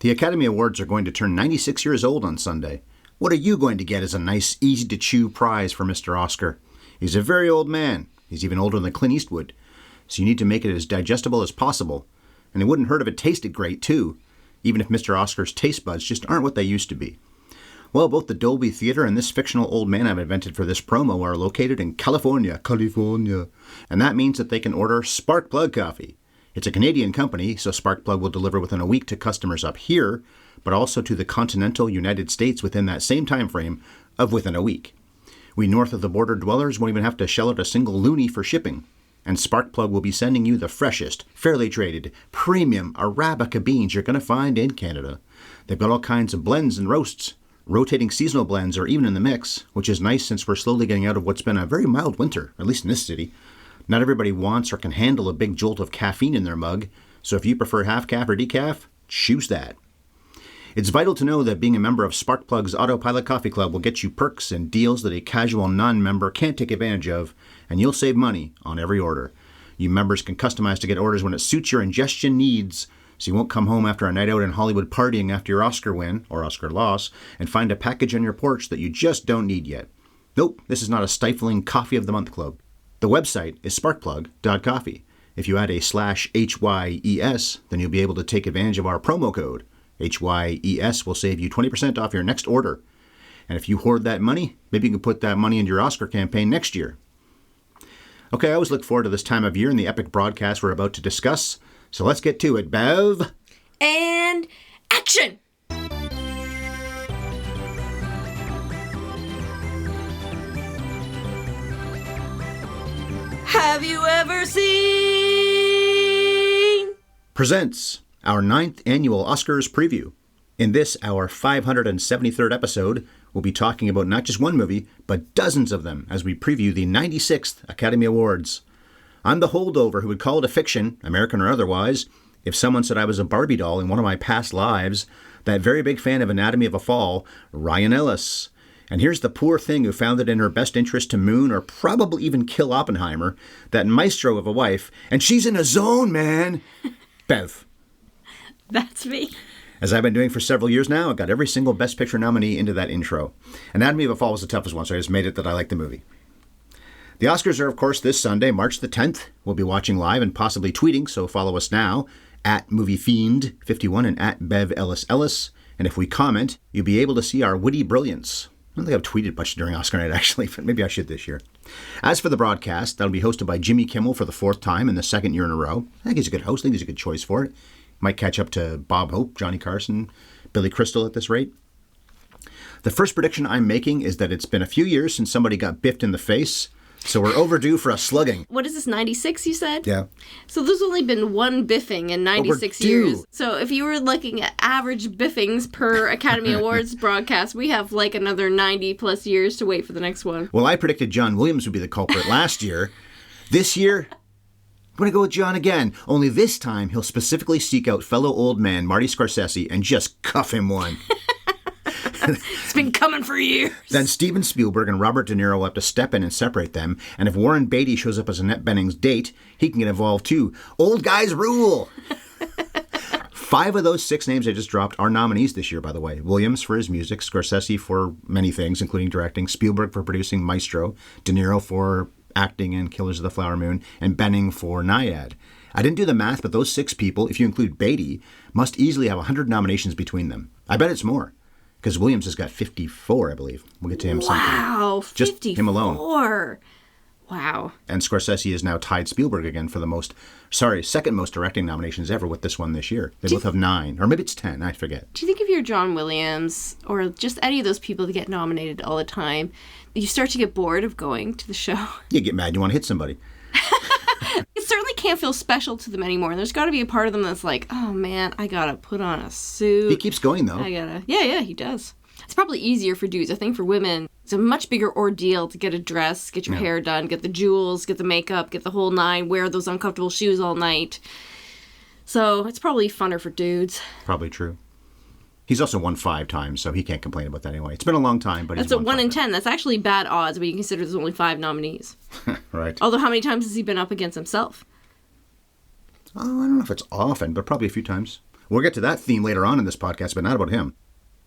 The Academy Awards are going to turn 96 years old on Sunday. What are you going to get as a nice, easy-to-chew prize for Mr. Oscar? He's a very old man. He's even older than Clint Eastwood. So you need to make it as digestible as possible. And it wouldn't hurt if it tasted great, too, even if Mr. Oscar's taste buds just aren't what they used to be. Well, both the Dolby Theater and this fictional old man I've invented for this promo are located in California. And that means that they can order Sparkplug coffee. It's a Canadian company, so Sparkplug will deliver within a week to customers up here, but also to the continental United States within that same time frame of within a week. We north of the border dwellers won't even have to shell out a single loonie for shipping. And Sparkplug will be sending you the freshest, fairly traded, premium Arabica beans you're going to find in Canada. They've got all kinds of blends and roasts. Rotating seasonal blends are even in the mix, which is nice since we're slowly getting out of what's been a very mild winter, at least in this city. Not everybody wants or can handle a big jolt of caffeine in their mug, so if you prefer half calf or decaf, choose that. It's vital to know that being a member of Sparkplug's Autopilot Coffee Club will get you perks and deals that a casual non-member can't take advantage of, and you'll save money on every order. You members can customize to get orders when it suits your ingestion needs, so you won't come home after a night out in Hollywood partying after your Oscar win, or Oscar loss, and find a package on your porch that you just don't need yet. Nope, this is not a stifling Coffee of the Month club. The website is sparkplug.coffee. If you add a /HYES, then you'll be able to take advantage of our promo code. HYES will save you 20% off your next order. And if you hoard that money, maybe you can put that money into your Oscar campaign next year. Okay, I always look forward to this time of year and the epic broadcast we're about to discuss. So let's get to it, Bev. And action! Have you ever seen? Presents our 9th annual Oscars preview. In this, our 573rd episode, we'll be talking about not just one movie, but dozens of them as we preview the 96th Academy Awards. I'm the holdover who would call it a fiction, American or otherwise, if someone said I was a Barbie doll in one of my past lives, that very big fan of Anatomy of a Fall, Ryan Ellis. And here's the poor thing who found it in her best interest to moon or probably even kill Oppenheimer, that maestro of a wife, and she's in a zone, man. Bev. That's me. As I've been doing for several years now, I got every single Best Picture nominee into that intro. Anatomy of a Fall was the toughest one, so I just made it that I like the movie. The Oscars are, of course, this Sunday, March the 10th. We'll be watching live and possibly tweeting, so follow us now, at MovieFiend51 and at BevEllisEllis. And if we comment, you'll be able to see our witty brilliance. I don't think I've tweeted much during Oscar night, actually, but maybe I should this year. As for the broadcast, that'll be hosted by Jimmy Kimmel for the 4th time in the 2nd year in a row. I think he's a good host. I think he's a good choice for it. Might catch up to Bob Hope, Johnny Carson, Billy Crystal at this rate. The first prediction I'm making is that it's been a few years since somebody got biffed in the face, so we're overdue for a slugging. What is this, 96 you said? Yeah. So there's only been one biffing in 96 years. So if you were looking at average biffings per Academy Awards broadcast, we have like another 90 plus years to wait for the next one. Well, I predicted John Williams would be the culprit last year. This year, I'm going to go with John again. Only this time, he'll specifically seek out fellow old man Marty Scorsese and just cuff him one. It's been coming for years. Then Steven Spielberg and Robert De Niro will have to step in and separate them. And if Warren Beatty shows up as Annette Bening's date, he can get involved too. Old guys rule! 5 of those 6 names I just dropped are nominees this year, by the way. Williams for his music, Scorsese for many things, including directing, Spielberg for producing Maestro, De Niro for acting in Killers of the Flower Moon, and Benning for Naiad. I didn't do the math, but those 6 people, if you include Beatty, must easily have 100 nominations between them. I bet it's more. Because Williams has got 54, I believe. We'll get to him sometime. Wow, 54. Just him alone. Wow. And Scorsese has now tied Spielberg again for the second most directing nominations ever with this one this year. They both have 9. Or maybe it's 10, I forget. Do you think if you're John Williams, or just any of those people that get nominated all the time, you start to get bored of going to the show? You get mad, you want to hit somebody. It certainly can't feel special to them anymore. And there's got to be a part of them that's like, oh man, I got to put on a suit. He keeps going though. Yeah, he does. It's probably easier for dudes. I think for women, it's a much bigger ordeal to get a dress, get your hair done, get the jewels, get the makeup, get the whole 9, wear those uncomfortable shoes all night. So it's probably funner for dudes. Probably true. He's also won 5 times, so he can't complain about that anyway. It's been a long time, but that's a 1 in 10. That's actually bad odds when you consider there's only 5 nominees. Right. Although, how many times has he been up against himself? Oh, I don't know if it's often, but probably a few times. We'll get to that theme later on in this podcast, but not about him.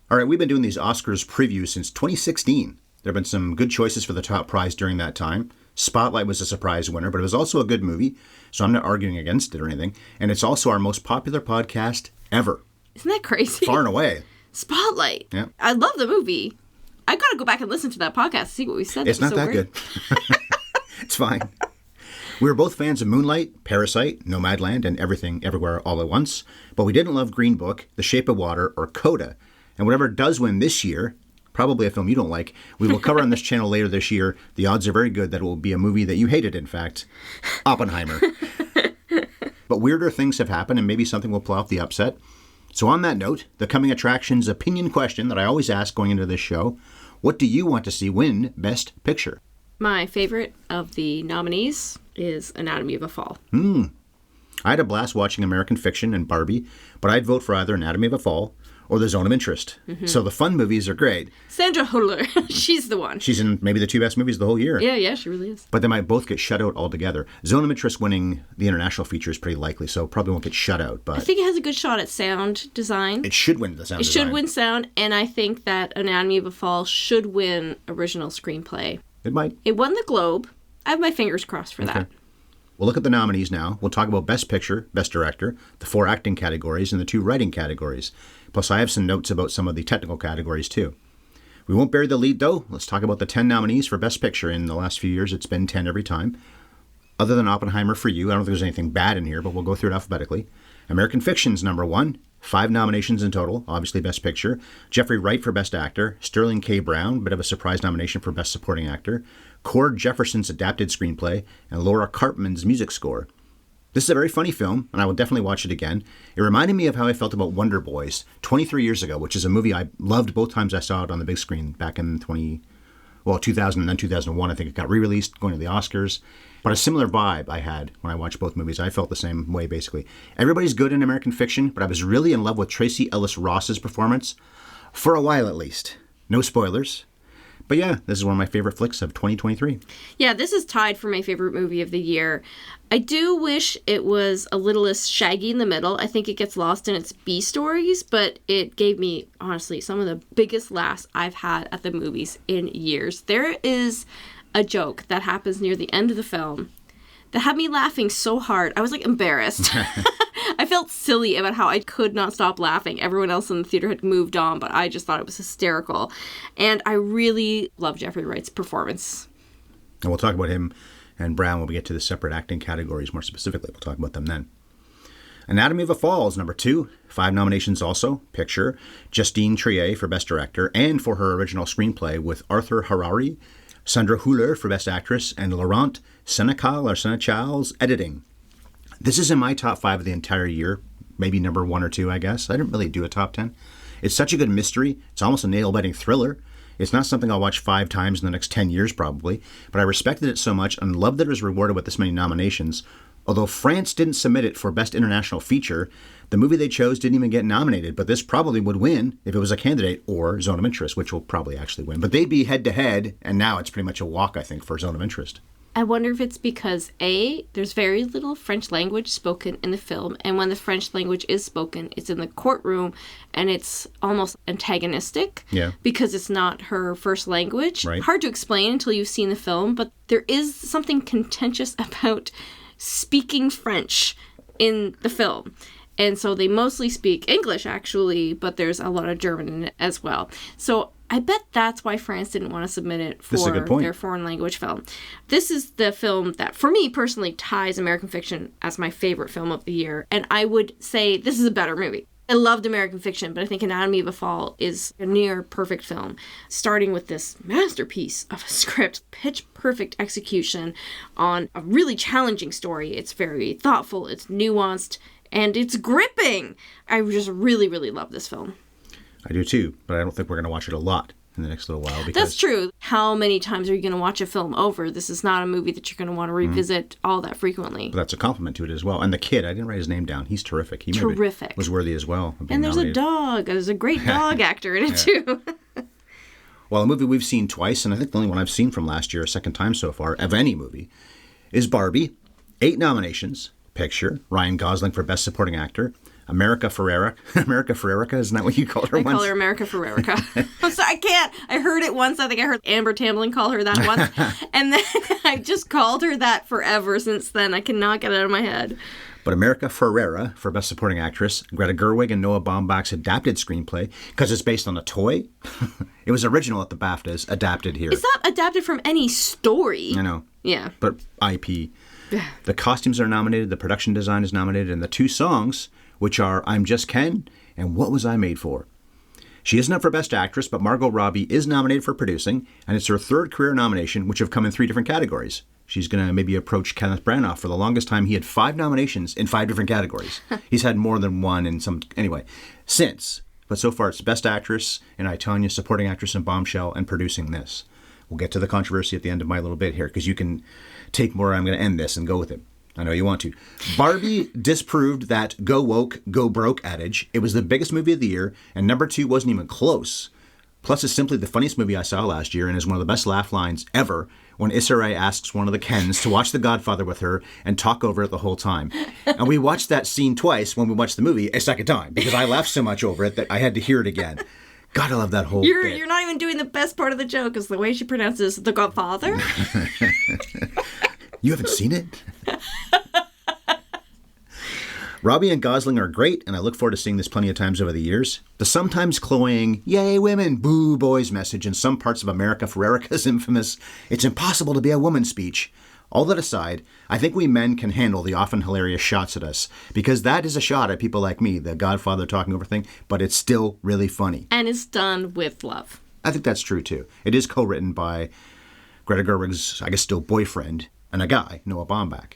All right, we've been doing these Oscars previews since 2016. There have been some good choices for the top prize during that time. Spotlight was a surprise winner, but it was also a good movie, so I'm not arguing against it or anything. And it's also our most popular podcast ever. Isn't that crazy? Far and away. Spotlight. Yeah. I love the movie. I got to go back and listen to that podcast to see what we said. It's not that good. It's fine. We were both fans of Moonlight, Parasite, Nomadland, and Everything Everywhere All at Once, but we didn't love Green Book, The Shape of Water, or Coda. And whatever does win this year, probably a film you don't like, we will cover on this channel later this year. The odds are very good that it will be a movie that you hated, in fact, Oppenheimer. But weirder things have happened, and maybe something will pull off the upset. So on that note, the coming attractions opinion question that I always ask going into this show, what do you want to see win Best Picture? My favorite of the nominees is Anatomy of a Fall. I had a blast watching American Fiction and Barbie, but I'd vote for either Anatomy of a Fall or The Zone of Interest. So the fun movies are great. Sandra Hüller, she's the one. She's in maybe the two best movies of the whole year. Yeah, she really is. But they might both get shut out altogether. Zone of Interest winning the international feature is pretty likely, so probably won't get shut out. But I think it has a good shot at sound design. it should win the sound design. It should win sound, and I think that Anatomy of a Fall should win original screenplay. It might. It won the Globe. I have my fingers crossed for that. We'll look at the nominees now. We'll talk about Best Picture, Best Director, the 4 acting categories, and the 2 writing categories. Plus, I have some notes about some of the technical categories, too. We won't bury the lead, though. Let's talk about the 10 nominees for Best Picture. In the last few years, it's been 10 every time. Other than Oppenheimer for you, I don't think there's anything bad in here, but we'll go through it alphabetically. American Fiction's number 1. 5 nominations in total, obviously Best Picture. Jeffrey Wright for Best Actor. Sterling K. Brown, bit of a surprise nomination for Best Supporting Actor. Cord Jefferson's Adapted Screenplay. And Laura Karpman's Music Score. This is a very funny film, and I will definitely watch it again. It reminded me of how I felt about Wonder Boys 23 years ago, which is a movie I loved both times I saw it on the big screen back in 2000 and then 2001. I think it got re-released, going to the Oscars. But a similar vibe I had when I watched both movies. I felt the same way, basically. Everybody's good in American Fiction, but I was really in love with Tracy Ellis Ross's performance, for a while at least. No spoilers. But yeah, this is one of my favorite flicks of 2023. Yeah, this is tied for my favorite movie of the year. I do wish it was a little less shaggy in the middle. I think it gets lost in its B stories, but it gave me, honestly, some of the biggest laughs I've had at the movies in years. There is a joke that happens near the end of the film that had me laughing so hard. I was like embarrassed. I felt silly about how I could not stop laughing. Everyone else in the theater had moved on, but I just thought it was hysterical. And I really love Jeffrey Wright's performance. And we'll talk about him and Brown when we get to the separate acting categories more specifically. We'll talk about them then. Anatomy of a Fall is number 2. 5 nominations also. Picture. Justine Triet for Best Director and for her original screenplay with Arthur Harari, Sandra Hüller for Best Actress, and Laurent Senechal's editing. This is in my top 5 of the entire year, maybe number 1 or 2, I guess. I didn't really do a top 10. It's such a good mystery. It's almost a nail-biting thriller. It's not something I'll watch 5 times in the next 10 years, probably, but I respected it so much and loved that it was rewarded with this many nominations. Although France didn't submit it for Best International Feature, the movie they chose didn't even get nominated, but this probably would win if it was a candidate or Zone of Interest, which will probably actually win. But they'd be head-to-head, and now it's pretty much a walk, I think, for Zone of Interest. I wonder if it's because, A, there's very little French language spoken in the film, and when the French language is spoken, it's in the courtroom, and it's almost antagonistic because it's not her first language. Right. Hard to explain until you've seen the film, but there is something contentious about speaking French in the film. And so they mostly speak English, actually, but there's a lot of German in it as well. So I bet that's why France didn't want to submit it for their foreign language film. This is the film that, for me personally, ties American Fiction as my favorite film of the year. And I would say this is a better movie. I loved American Fiction, but I think Anatomy of a Fall is a near perfect film. Starting with this masterpiece of a script, pitch perfect execution on a really challenging story. It's very thoughtful, it's nuanced, and it's gripping. I just really, really love this film. I do too, but I don't think we're going to watch it a lot in the next little while. Because that's true. How many times are you going to watch a film over? This is not a movie that you're going to want to revisit all that frequently. But that's a compliment to it as well. And the kid, I didn't write his name down. He's terrific. He terrific. Was worthy as well. And there's a dog. There's a great dog actor in it too. Well, a movie we've seen twice, and I think the only one I've seen from last year, a second time so far, of any movie, is Barbie. 8 nominations. Picture. Ryan Gosling for Best Supporting Actor. America Ferrera. America Ferrerica, isn't that what you called her once? I call her America Ferrerica. I'm sorry, I can't. I heard it once. I think I heard Amber Tamblyn call her that once. And then I've just called her that forever since then. I cannot get it out of my head. But America Ferrera for Best Supporting Actress, Greta Gerwig and Noah Baumbach's adapted screenplay, because it's based on a toy. It was original at the BAFTAs, adapted here. It's not adapted from any story. I know. Yeah. But IP. The costumes are nominated, the production design is nominated, and the 2 songs, which are I'm Just Ken and What Was I Made For? She isn't up for Best Actress, but Margot Robbie is nominated for producing, and it's her 3rd career nomination, which have come in 3 different categories. She's going to maybe approach Kenneth Branagh. For the longest time, he had 5 nominations in 5 different categories. He's had more than one in some... Anyway, since. But so far, it's Best Actress in I, Tonya, Supporting Actress in Bombshell, and producing this. We'll get to the controversy at the end of my little bit here, because you can take more. I'm going to end this and go with it. I know you want to. Barbie disproved that go woke, go broke adage. It was the biggest movie of the year, and number 2 wasn't even close. Plus, it's simply the funniest movie I saw last year and is one of the best laugh lines ever when Issa Rae asks one of the Kens to watch The Godfather with her and talk over it the whole time. And we watched that scene twice when we watched the movie a second time because I laughed so much over it that I had to hear it again. God, I love that whole bit. You're not even doing the best part of the joke, is the way she pronounces The Godfather. You haven't seen it? Robbie and Gosling are great, and I look forward to seeing this plenty of times over the years. The sometimes cloying, yay women, boo boys message in some parts of America Ferrerica's infamous, it's impossible to be a woman speech. All that aside, I think we men can handle the often hilarious shots at us, because that is a shot at people like me, the Godfather talking over thing, but it's still really funny. And it's done with love. I think that's true, too. It is co-written by Greta Gerwig's, I guess, still boyfriend, and a guy, Noah Baumbach.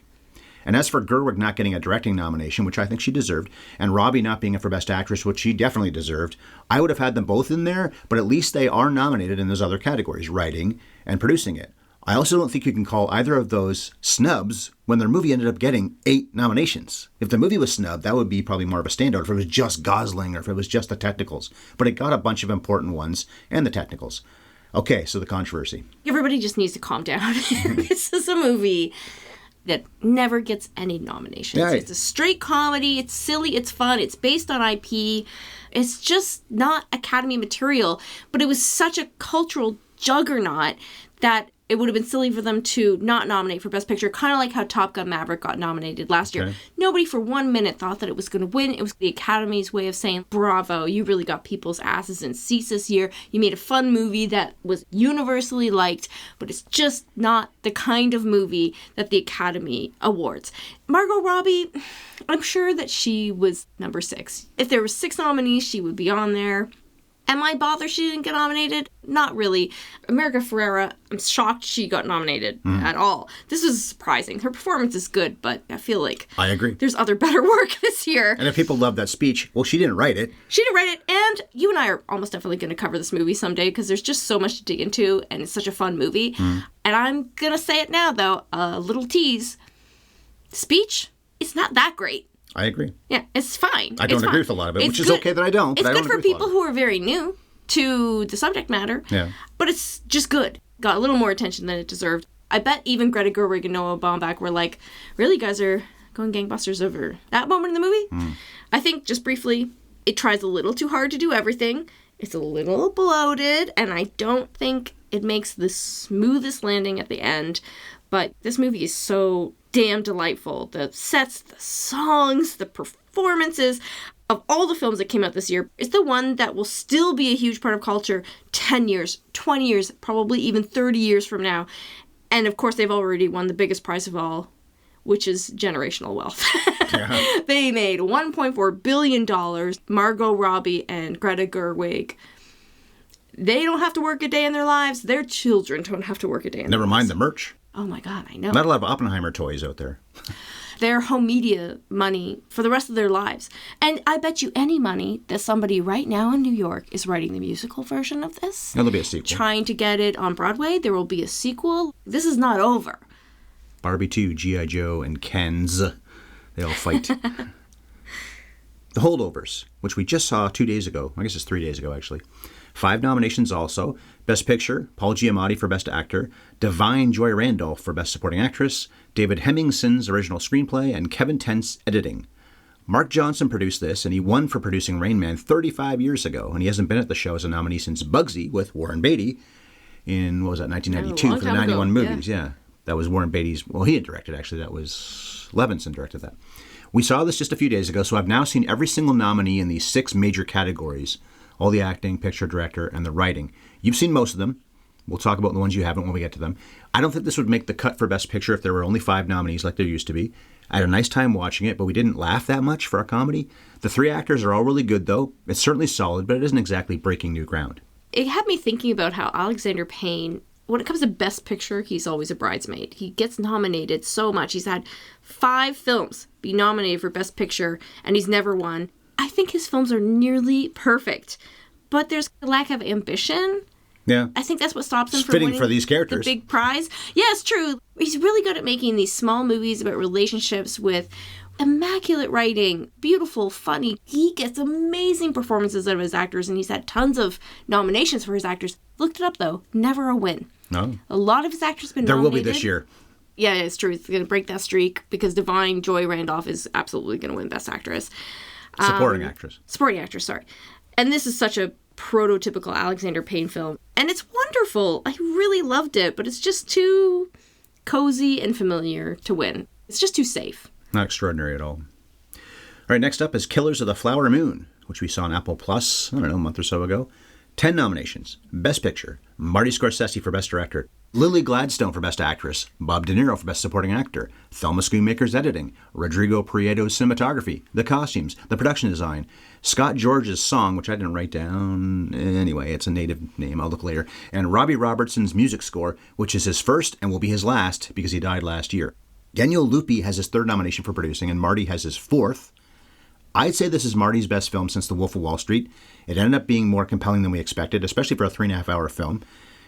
And as for Gerwig not getting a directing nomination, which I think she deserved, and Robbie not being up for Best Actress, which she definitely deserved, I would have had them both in there, but at least they are nominated in those other categories, writing and producing it. I also don't think you can call either of those snubs when their movie ended up getting 8 nominations. If the movie was snubbed, that would be probably more of a standout if it was just Gosling or if it was just the technicals. But it got a bunch of important ones and the technicals. Okay, so the controversy. Everybody just needs to calm down. This is a movie that never gets any nominations. Yeah. It's a straight comedy. It's silly. It's fun. It's based on IP. It's just not Academy material. But it was such a cultural juggernaut that it would have been silly for them to not nominate for Best Picture, kind of like how Top Gun Maverick got nominated last year. Nobody for 1 minute thought that it was going to win. It was the Academy's way of saying, bravo, you really got people's asses in seats this year. You made a fun movie that was universally liked, but it's just not the kind of movie that the Academy awards. Margot Robbie, I'm sure that she was number 6. If there were 6 nominees, she would be on there. Am I bothered she didn't get nominated? Not really. America Ferrera, I'm shocked she got nominated at all. This was surprising. Her performance is good, but I feel like I agree. There's other better work this year. And if people love that speech, well, she didn't write it. She didn't write it, and you and I are almost definitely going to cover this movie someday because there's just so much to dig into, and it's such a fun movie. And I'm going to say it now, though, a little tease. Speech, it's not that great. I agree. Yeah, it's fine. I don't agree with a lot of it, which is okay that I don't. It's good for people who are very new to the subject matter. Yeah. But it's just good. Got a little more attention than it deserved. I bet even Greta Gerwig and Noah Baumbach were like, really, guys are going gangbusters over that moment in the movie? I think, just briefly, it tries a little too hard to do everything. It's a little bloated, and I don't think it makes the smoothest landing at the end. But this movie is so damn delightful. The sets, the songs, the performances. Of all the films that came out this year, it's the one that will still be a huge part of culture 10 years, 20 years, probably even 30 years from now. And of course, they've already won the biggest prize of all, which is generational wealth. Yeah. They made $1.4 billion. Margot Robbie and Greta Gerwig. They don't have to work a day in their lives. Their children don't have to work a day in their lives. Never mind the merch. Oh my God, I know. Not a lot of Oppenheimer toys out there. Their home media money for the rest of their lives. And I bet you any money that somebody right now in New York is writing the musical version of this. There'll be a sequel. Trying to get it on Broadway. There will be a sequel. This is not over. Barbie 2, G.I. Joe, and Ken's. They all fight. The Holdovers, which we just saw 2 days ago. I guess it's 3 days ago, actually. 5 nominations also. Best Picture, Paul Giamatti for Best Actor, Divine Joy Randolph for Best Supporting Actress, David Hemingson's original screenplay, and Kevin Tent's editing. Mark Johnson produced this, and he won for producing Rain Man 35 years ago, and he hasn't been at the show as a nominee since Bugsy with Warren Beatty in, what was that, 1992 for the 91 movies. Yeah. That was Warren Beatty's, well, he had directed, actually. That was Levinson directed that. We saw this just a few days ago, so I've now seen every single nominee in these 6 major categories, all the acting, picture, director, and the writing. You've seen most of them. We'll talk about the ones you haven't when we get to them. I don't think this would make the cut for Best Picture if there were only 5 nominees like there used to be. I had a nice time watching it, but we didn't laugh that much for a comedy. The 3 actors are all really good, though. It's certainly solid, but it isn't exactly breaking new ground. It had me thinking about how Alexander Payne, when it comes to Best Picture, he's always a bridesmaid. He gets nominated so much. He's had 5 films be nominated for Best Picture, and he's never won. I think his films are nearly perfect, but there's a lack of ambition. Yeah. I think that's what stops him It's from fitting winning for these characters. the big prize. Yeah, it's true. He's really good at making these small movies about relationships with immaculate writing, beautiful, funny. He gets amazing performances out of his actors, and he's had tons of nominations for his actors. Looked it up, though. Never a win. No. A lot of his actors have been There nominated. will be this year. Yeah, it's true. It's going to break that streak because Divine Joy Randolph is absolutely going to win Best Actress. Supporting actress. Supporting actress, sorry. And this is such a prototypical Alexander Payne film. And it's wonderful. I really loved it, but it's just too cozy and familiar to win. It's just too safe. Not extraordinary at all. All right, next up is Killers of the Flower Moon, which we saw on Apple Plus, I don't know, a month or so ago. 10 nominations. Best Picture, Marty Scorsese for Best Director, Lily Gladstone for Best Actress, Bob De Niro for Best Supporting Actor, Thelma Schoonmaker's Editing, Rodrigo Prieto's Cinematography, the Costumes, the Production Design, Scott George's Song, which I didn't write down. Anyway, it's a native name, I'll look later, and Robbie Robertson's Music Score, which is his first and will be his last because he died last year. Daniel Lupi has his 3rd nomination for producing, and Marty has his 4th. I'd say this is Marty's best film since The Wolf of Wall Street. It ended up being more compelling than we expected, especially for a 3.5-hour film.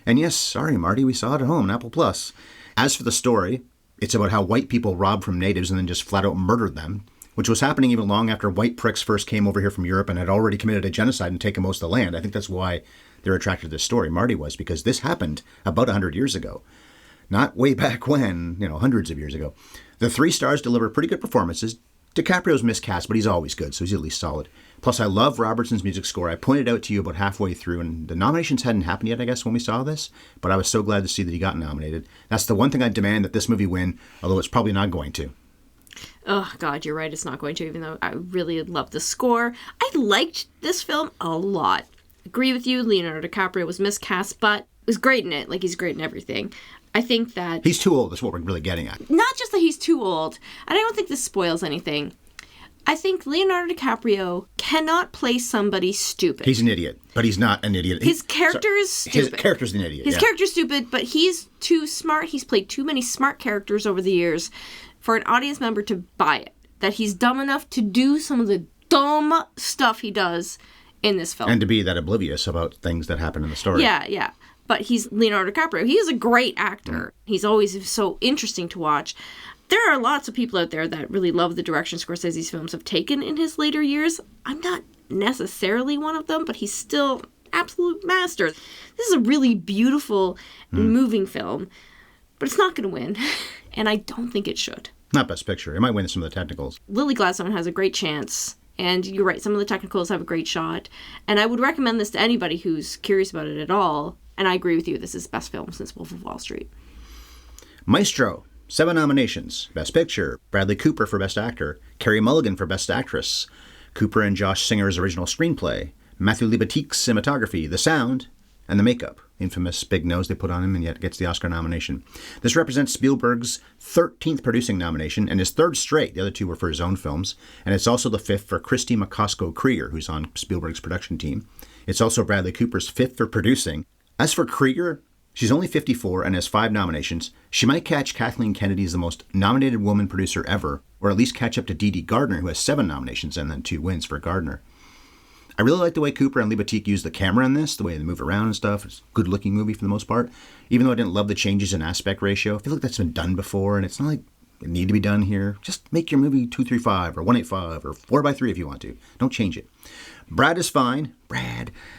And yes, sorry, Marty, we saw it at home on Apple Plus. As for the story, it's about how white people robbed from natives and then just flat out murdered them, which was happening even long after white pricks first came over here from Europe and had already committed a genocide and taken most of the land. I think that's why they're attracted to this story. Marty was, because this happened about 100 years ago. Not way back when, hundreds of years ago. The 3 stars delivered pretty good performances. DiCaprio's miscast, but he's always good, so he's at least solid. Plus, I love Robertson's music score. I pointed out to you about halfway through, and the nominations hadn't happened yet, I guess, when we saw this, but I was so glad to see that he got nominated. That's the one thing I demand that this movie win, although it's probably not going to. Oh, God, you're right. It's not going to, even though I really love the score. I liked this film a lot. Agree with you, Leonardo DiCaprio was miscast, but was great in it. Like, he's great in everything. I think that... He's too old, is what we're really getting at. Not just that he's too old, and I don't think this spoils anything. I think Leonardo DiCaprio cannot play somebody stupid. He's an idiot, but he's not an idiot. His character is stupid. His character's an idiot, His character's stupid, but he's too smart. He's played too many smart characters over the years for an audience member to buy it. That he's dumb enough to do some of the dumb stuff he does in this film. And to be that oblivious about things that happen in the story. Yeah. But he's Leonardo DiCaprio. He is a great actor. He's always so interesting to watch. There are lots of people out there that really love the direction Scorsese's films have taken in his later years. I'm not necessarily one of them, but he's still absolute master. This is a really beautiful and moving film, but it's not going to win, and I don't think it should. Not Best Picture. It might win some of the technicals. Lily Gladstone has a great chance, and you're right, some of the technicals have a great shot, and I would recommend this to anybody who's curious about it at all, and I agree with you, this is the best film since Wolf of Wall Street. Maestro. 7 nominations. Best Picture, Bradley Cooper for Best Actor, Carey Mulligan for Best Actress, Cooper and Josh Singer's original screenplay, Matthew Libatique's cinematography, the sound, and the makeup. Infamous big nose they put on him, and yet gets the Oscar nomination. This represents Spielberg's 13th producing nomination and his 3rd straight. The other 2 were for his own films. And it's also the 5th for Christy McCosco-Krieger, who's on Spielberg's production team. It's also Bradley Cooper's 5th for producing. As for Krieger, she's only 54 and has 5 nominations. She might catch Kathleen Kennedy as the most nominated woman producer ever, or at least catch up to Dee Dee Gardner, who has 7 nominations and then 2 wins for Gardner. I really like the way Cooper and Libatique use the camera in this, the way they move around and stuff. It's a good-looking movie for the most part. Even though I didn't love the changes in aspect ratio, I feel like that's been done before, and it's not like it need to be done here. Just make your movie 2:3:5 or 1:8:5 or 4:3 if you want to. Don't change it. Brad is fine,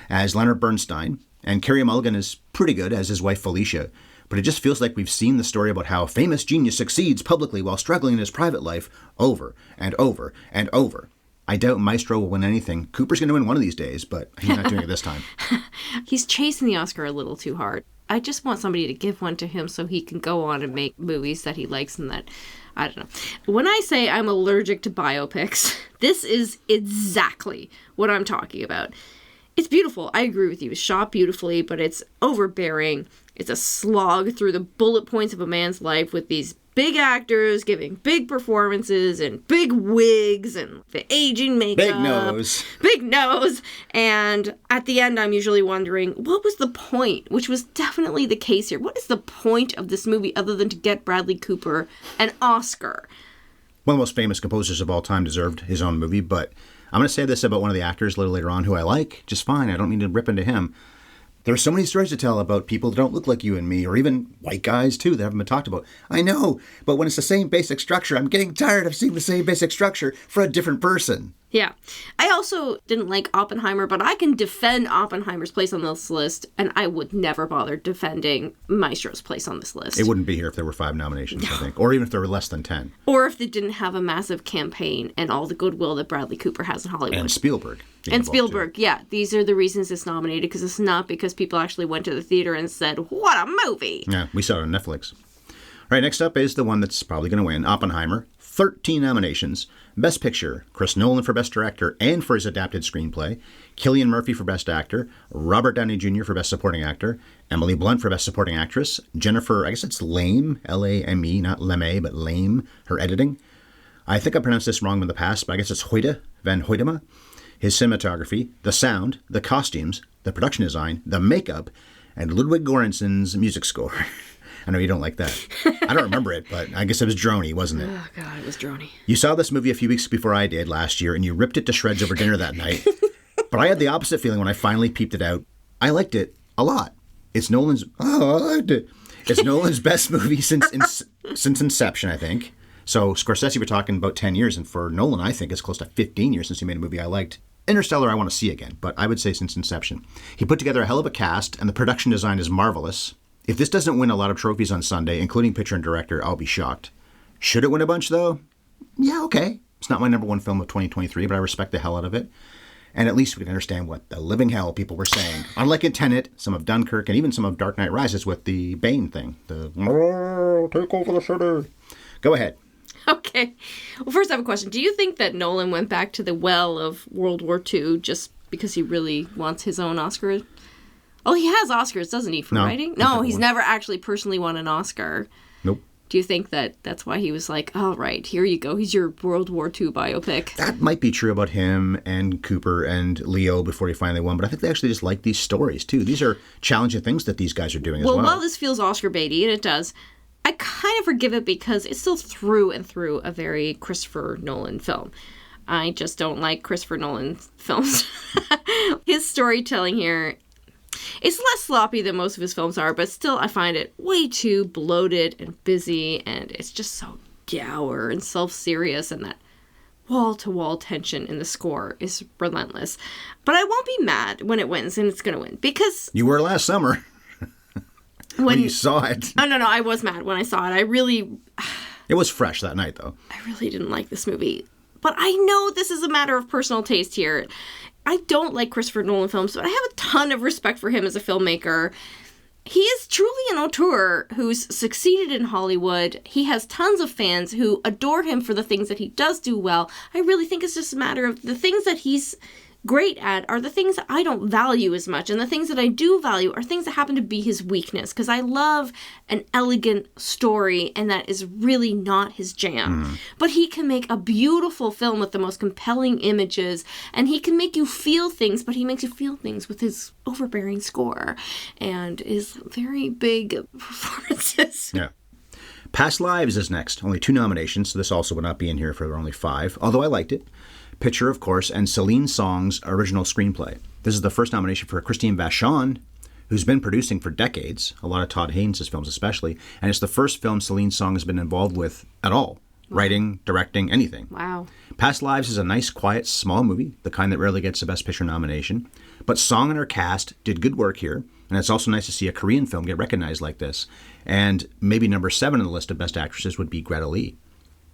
as Leonard Bernstein, and Carey Mulligan is pretty good as his wife Felicia. but it just feels like we've seen the story about how a famous genius succeeds publicly while struggling in his private life over and over and over. I doubt Maestro will win anything. Cooper's going to win one of these days, but he's not doing it this time. He's chasing the Oscar a little too hard. I just want somebody to give one to him so he can go on and make movies that he likes and that, I don't know. When I say I'm allergic to biopics, this is exactly what I'm talking about. It's beautiful. I agree with you. It's shot beautifully, but it's overbearing. It's a slog through the bullet points of a man's life with these big actors giving big performances and big wigs and the aging makeup. Big nose. Big nose. And at the end, I'm usually wondering, what was the point? Which was definitely the case here. What is the point of this movie other than to get Bradley Cooper an Oscar? One of the most famous composers of all time deserved his own movie, but I'm going to say this about one of the actors a little later on who I like just fine. I don't mean to rip into him. There are so many stories to tell about people that don't look like you and me, or even white guys, too, that haven't been talked about. I know, but when it's the same basic structure, I'm getting tired of seeing the same basic structure for a different person. Yeah. I also didn't like Oppenheimer, but I can defend Oppenheimer's place on this list, and I would never bother defending Maestro's place on this list. It wouldn't be here if there were 5 nominations, I think, or even if there were less than 10. Or if they didn't have a massive campaign and all the goodwill that Bradley Cooper has in Hollywood. And Spielberg. And Spielberg, yeah. These are the reasons it's nominated, because it's not because people actually went to the theater and said, what a movie! Yeah, we saw it on Netflix. All right, next up is the one that's probably going to win, Oppenheimer. 13 nominations. Best Picture, Chris Nolan for Best Director and for his adapted screenplay, Cillian Murphy for Best Actor, Robert Downey Jr. for Best Supporting Actor, Emily Blunt for Best Supporting Actress, Jennifer, I guess it's Lame, L-A-M-E, not Leme, but Lame, her editing. I think I pronounced this wrong in the past, but I guess it's Hoyte, Van Hoytema. His cinematography, the sound, the costumes, the production design, the makeup, and Ludwig Göransson's music score. I know you don't like that. I don't remember it, but I guess it was droney, wasn't it? Oh, God, it was droney. You saw this movie a few weeks before I did last year, and you ripped it to shreds over dinner that night. But I had the opposite feeling when I finally peeped it out. I liked it a lot. It's Nolan's... Oh, I liked it. It's Nolan's best movie since Inception, I think. So Scorsese, we're talking about 10 years, and for Nolan, I think it's close to 15 years since he made a movie I liked. Interstellar I want to see again, but I would say since Inception. He put together a hell of a cast, and the production design is marvelous. If this doesn't win a lot of trophies on Sunday, including picture and director, I'll be shocked. Should it win a bunch, though? Yeah, okay. It's not my number one film of 2023, but I respect the hell out of it. And at least we can understand what the living hell people were saying. Unlike in Tenet, some of Dunkirk, and even some of Dark Knight Rises with the Bane thing. The take over the city. Go ahead. Okay. Well, first I have a question. Do you think that Nolan went back to the well of World War II just because he really wants his own Oscar? Oh, he has Oscars, doesn't he, for writing? No, he's never actually personally won an Oscar. Nope. Do you think that that's why he was like, all right, here you go. He's your World War II biopic? That might be true about him and Cooper and Leo before he finally won, but I think they actually just like these stories, too. These are challenging things that these guys are doing as well. Well, while this feels Oscar baity, and it does, I kind of forgive it because it's still through and through a very Christopher Nolan film. I just don't like Christopher Nolan films. His storytelling here... It's less sloppy than most of his films are, but still I find it way too bloated and busy, and it's just so dour and self-serious, and that wall-to-wall tension in the score is relentless. But I won't be mad when it wins, and it's going to win, because... You were last summer. when you saw it. Oh, no, I was mad when I saw it. It was fresh that night, though. I really didn't like this movie. But I know this is a matter of personal taste here. I don't like Christopher Nolan films, but I have a ton of respect for him as a filmmaker. He is truly an auteur who's succeeded in Hollywood. He has tons of fans who adore him for the things that he does do well. I really think it's just a matter of the things that he's great at are the things that I don't value as much, and the things that I do value are things that happen to be his weakness, because I love an elegant story, and that is really not his jam. But he can make a beautiful film with the most compelling images, and he can make you feel things, but he makes you feel things with his overbearing score and his very big performances. Yeah. Past Lives is next. Only 2 nominations, so this also would not be in here for only 5, although I liked it. Picture, of course, and Celine Song's original screenplay. This is the first nomination for Christine Vachon, who's been producing for decades, a lot of Todd Haynes' films especially, and it's the first film Celine Song has been involved with at all. Writing, directing, anything. Wow. Past Lives is a nice, quiet, small movie, the kind that rarely gets a Best Picture nomination. But Song and her cast did good work here. And it's also nice to see a Korean film get recognized like this. And maybe number 7 on the list of best actresses would be Greta Lee,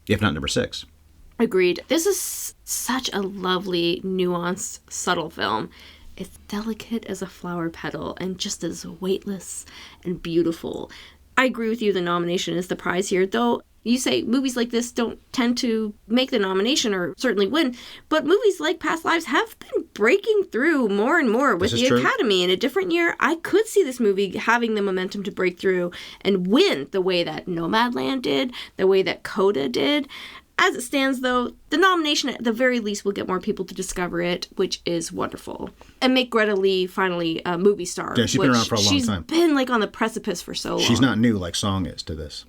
if not number 6. Agreed. This is such a lovely, nuanced, subtle film. It's delicate as a flower petal and just as weightless and beautiful. I agree with you, the nomination is the prize here, though you say movies like this don't tend to make the nomination or certainly win, but movies like Past Lives have been breaking through more and more with the Academy. In a different year, I could see this movie having the momentum to break through and win the way that Nomadland did, the way that Coda did. As it stands, though, the nomination at the very least will get more people to discover it, which is wonderful. And make Greta Lee finally a movie star. Yeah, she's been around for a long time. She's been on the precipice for so long. She's not new like Song is to this.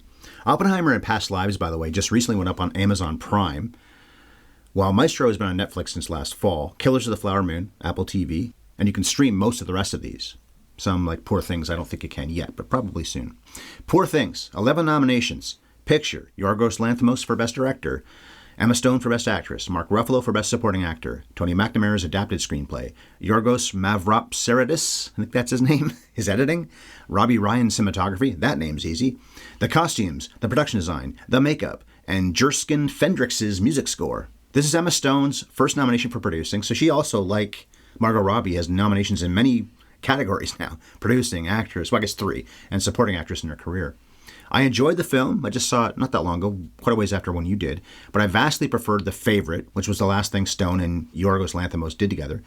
Oppenheimer and Past Lives, by the way, just recently went up on Amazon Prime. While Maestro has been on Netflix since last fall, Killers of the Flower Moon, Apple TV, and you can stream most of the rest of these. Some, like Poor Things, I don't think you can yet, but probably soon. Poor Things, 11 nominations. Picture, Yorgos Lanthimos for Best Director, Emma Stone for Best Actress, Mark Ruffalo for Best Supporting Actor, Tony McNamara's Adapted Screenplay, Yorgos Mavropsaridis, I think that's his name, his editing, Robbie Ryan's cinematography, that name's easy, the costumes, the production design, the makeup, and Jerskin Fendrix's music score. This is Emma Stone's first nomination for producing, so she also, like Margot Robbie, has nominations in many categories now, producing, actress, well I guess 3, and supporting actress in her career. I enjoyed the film. I just saw it not that long ago, quite a ways after when you did. But I vastly preferred The Favorite, which was the last thing Stone and Yorgos Lanthimos did together.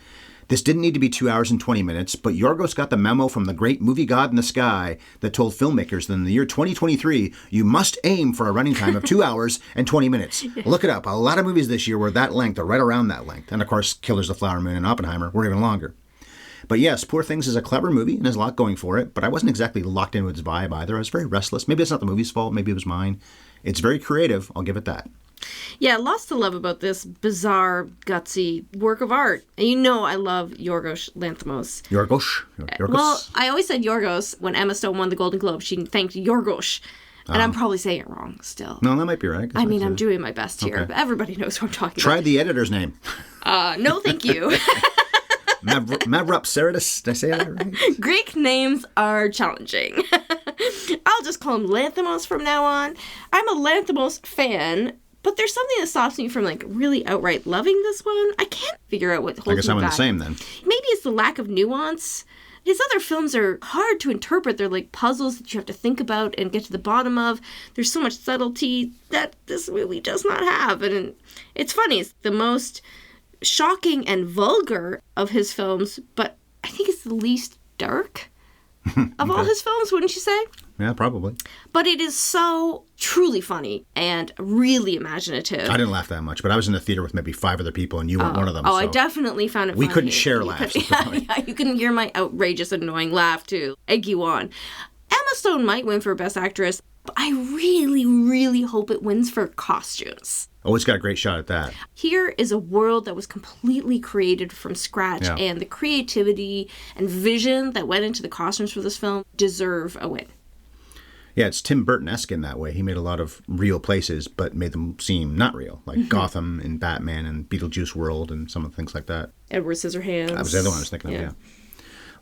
This didn't need to be 2 hours and 20 minutes, but Yorgos got the memo from the great movie god in the sky that told filmmakers that in the year 2023, you must aim for a running time of 2 hours and 20 minutes. Look it up. A lot of movies this year were that length or right around that length. And of course, Killers of the Flower Moon and Oppenheimer were even longer. But yes, Poor Things is a clever movie and has a lot going for it, but I wasn't exactly locked in with its vibe either. I was very restless. Maybe it's not the movie's fault. Maybe it was mine. It's very creative. I'll give it that. Yeah, lots to love about this bizarre, gutsy work of art. And you know I love Yorgos Lanthimos. Yorgos? Well, I always said Yorgos. When Emma Stone won the Golden Globe, she thanked Yorgos. And I'm probably saying it wrong still. No, that might be right. I mean, I'm doing my best here, but everybody knows who I'm talking about. Try the editor's name. No, thank you. Mavropsaridis, did I say that right? Greek names are challenging. I'll just call him Lanthimos from now on. I'm a Lanthimos fan, but there's something that stops me from really outright loving this one. I can't figure out what holds me back. I guess I'm in the same then. Maybe it's the lack of nuance. His other films are hard to interpret. They're like puzzles that you have to think about and get to the bottom of. There's so much subtlety that this movie does not have. And it's funny. It's the most shocking and vulgar of his films, but I think it's the least dark of all his films, wouldn't you say? Yeah, probably. But it is so truly funny and really imaginative. I didn't laugh that much, but I was in the theater with maybe 5 other people, and you weren't one of them. Oh, so I definitely found it funny. We couldn't share laughs. Yeah, you couldn't hear my outrageous, annoying laugh to egg you on. Emma Stone might win for Best Actress, but I really, really hope it wins for costumes. Oh, it's got a great shot at that. Here is a world that was completely created from scratch, and the creativity and vision that went into the costumes for this film deserve a win. Yeah, it's Tim Burton-esque in that way. He made a lot of real places, but made them seem not real, like Gotham and Batman and Beetlejuice World and some of the things like that. Edward Scissorhands. That was the other one I was thinking of, yeah.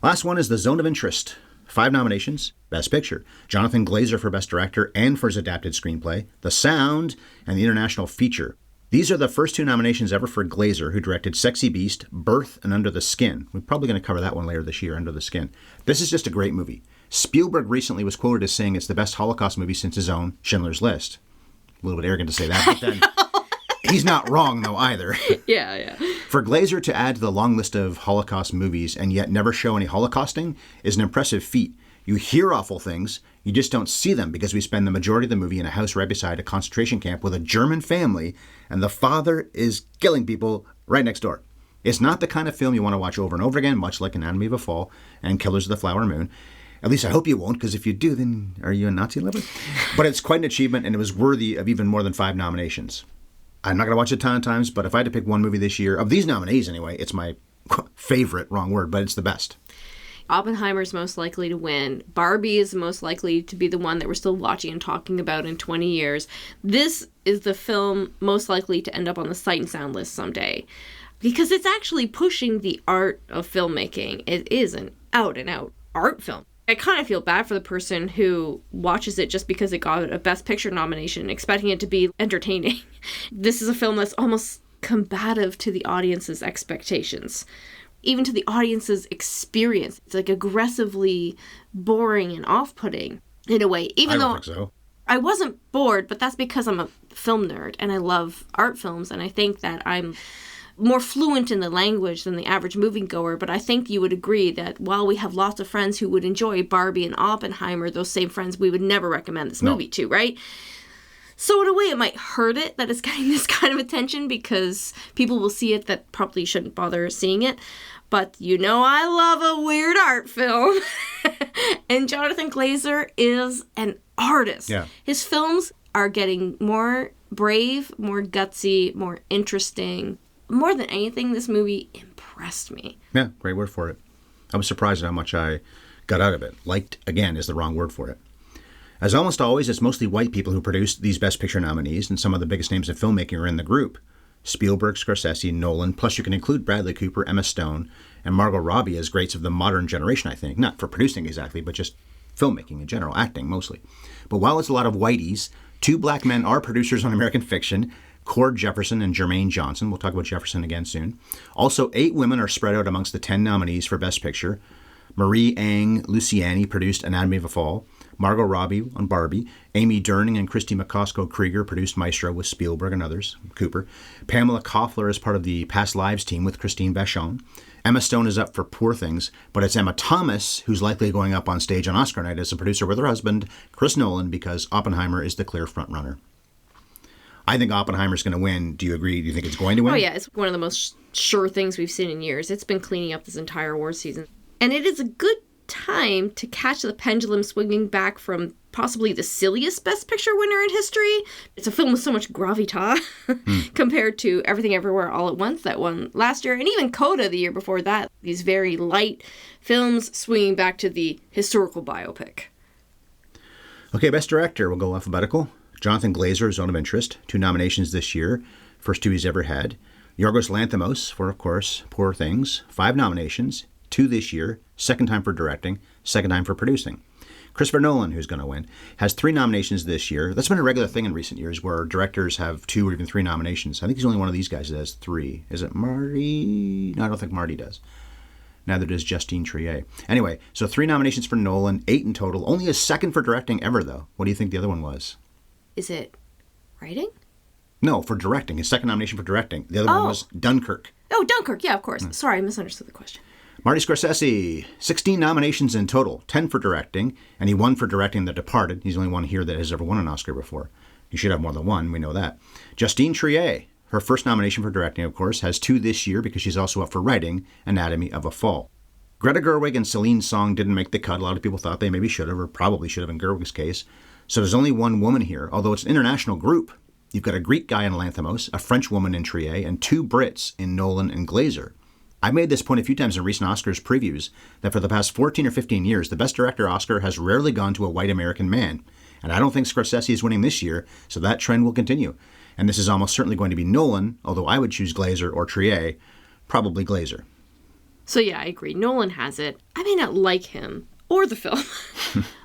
Last one is The Zone of Interest. 5 nominations, Best Picture. Jonathan Glazer for Best Director and for his adapted screenplay, The Sound, and the International Feature. These are the first 2 nominations ever for Glazer, who directed Sexy Beast, Birth, and Under the Skin. We're probably going to cover that one later this year, Under the Skin. This is just a great movie. Spielberg recently was quoted as saying it's the best Holocaust movie since his own Schindler's List. A little bit arrogant to say that, but then he's not wrong, though, either. Yeah. For Glazer to add to the long list of Holocaust movies and yet never show any Holocausting is an impressive feat. You hear awful things, you just don't see them because we spend the majority of the movie in a house right beside a concentration camp with a German family, and the father is killing people right next door. It's not the kind of film you want to watch over and over again, much like Anatomy of a Fall and Killers of the Flower Moon. At least I hope you won't, because if you do, then are you a Nazi lover? But it's quite an achievement, and it was worthy of even more than 5 nominations. I'm not going to watch it a ton of times, but if I had to pick one movie this year, of these nominees anyway, it's my favorite, wrong word, but it's the best. Oppenheimer's most likely to win. Barbie is most likely to be the one that we're still watching and talking about in 20 years. This is the film most likely to end up on the Sight and Sound list someday, because it's actually pushing the art of filmmaking. It is an out-and-out art film. I kind of feel bad for the person who watches it just because it got a Best Picture nomination, expecting it to be entertaining. This is a film that's almost combative to the audience's expectations, even to the audience's experience. It's like aggressively boring and off-putting in a way. Even though think so. I wasn't bored, but that's because I'm a film nerd and I love art films, and I think that I'm more fluent in the language than the average moviegoer. But I think you would agree that while we have lots of friends who would enjoy Barbie and Oppenheimer, those same friends we would never recommend this movie to, right? So in a way, it might hurt it that it's getting this kind of attention because people will see it that probably shouldn't bother seeing it. But you know I love a weird art film. And Jonathan Glazer is an artist. Yeah. His films are getting more brave, more gutsy, more interesting. More than anything, this movie impressed me. Yeah, great word for it. I was surprised at how much I got out of it. Liked, again, is the wrong word for it. As almost always, it's mostly white people who produced these Best Picture nominees, and some of the biggest names of filmmaking are in the group. Spielberg, Scorsese, Nolan, plus you can include Bradley Cooper, Emma Stone, and Margot Robbie as greats of the modern generation, I think. Not for producing exactly, but just filmmaking in general, acting mostly. But while it's a lot of whiteys, 2 black men are producers on American fiction, Cord Jefferson and Jermaine Johnson. We'll talk about Jefferson again soon. Also, 8 women are spread out amongst the 10 nominees for Best Picture. Marie Ang Luciani produced Anatomy of a Fall. Margot Robbie on Barbie. Amy Durning and Christy McCosco Krieger produced Maestro with Spielberg and others, Cooper. Pamela Koffler is part of the Past Lives team with Christine Vachon. Emma Stone is up for Poor Things, but it's Emma Thomas who's likely going up on stage on Oscar night as a producer with her husband, Chris Nolan, because Oppenheimer is the clear frontrunner. I think Oppenheimer's going to win. Do you agree? Do you think it's going to win? Oh, yeah. It's one of the most sure things we've seen in years. It's been cleaning up this entire award season. And it is a good time to catch the pendulum swinging back from possibly the silliest Best Picture winner in history. It's a film with so much gravitas compared to Everything Everywhere All at Once that won last year, and even Coda the year before that. These very light films swinging back to the historical biopic. Okay, Best Director. We'll go alphabetical. Jonathan Glazer, Zone of Interest. 2 nominations this year. First 2 he's ever had. Yorgos Lanthimos for, of course, Poor Things. 5 nominations. 2 this year. Second time for directing. Second time for producing. Christopher Nolan, who's going to win, has 3 nominations this year. That's been a regular thing in recent years where directors have 2 or even 3 nominations. I think he's only one of these guys that has 3. Is it Marty? No, I don't think Marty does. Neither does Justine Triet. Anyway, so 3 nominations for Nolan, 8 in total. Only his second for directing ever, though. What do you think the other one was? Is it writing? No, for directing. His second nomination for directing. The other one was Dunkirk. Oh, Dunkirk. Yeah, of course. Sorry, I misunderstood the question. Marty Scorsese, 16 nominations in total, 10 for directing, and he won for directing The Departed. He's the only one here that has ever won an Oscar before. He should have more than 1, we know that. Justine Triet, her first nomination for directing, of course, has 2 this year because she's also up for writing Anatomy of a Fall. Greta Gerwig and Celine Song didn't make the cut. A lot of people thought they maybe should have, or probably should have in Gerwig's case. So there's only 1 woman here, although it's an international group. You've got a Greek guy in Lanthimos, a French woman in Triet, and 2 Brits in Nolan and Glazer. I've made this point a few times in recent Oscars previews that for the past 14 or 15 years, the Best Director Oscar has rarely gone to a white American man. And I don't think Scorsese is winning this year, so that trend will continue. And this is almost certainly going to be Nolan, although I would choose Glazer or Triet, probably Glazer. So yeah, I agree. Nolan has it. I may not like him or the film,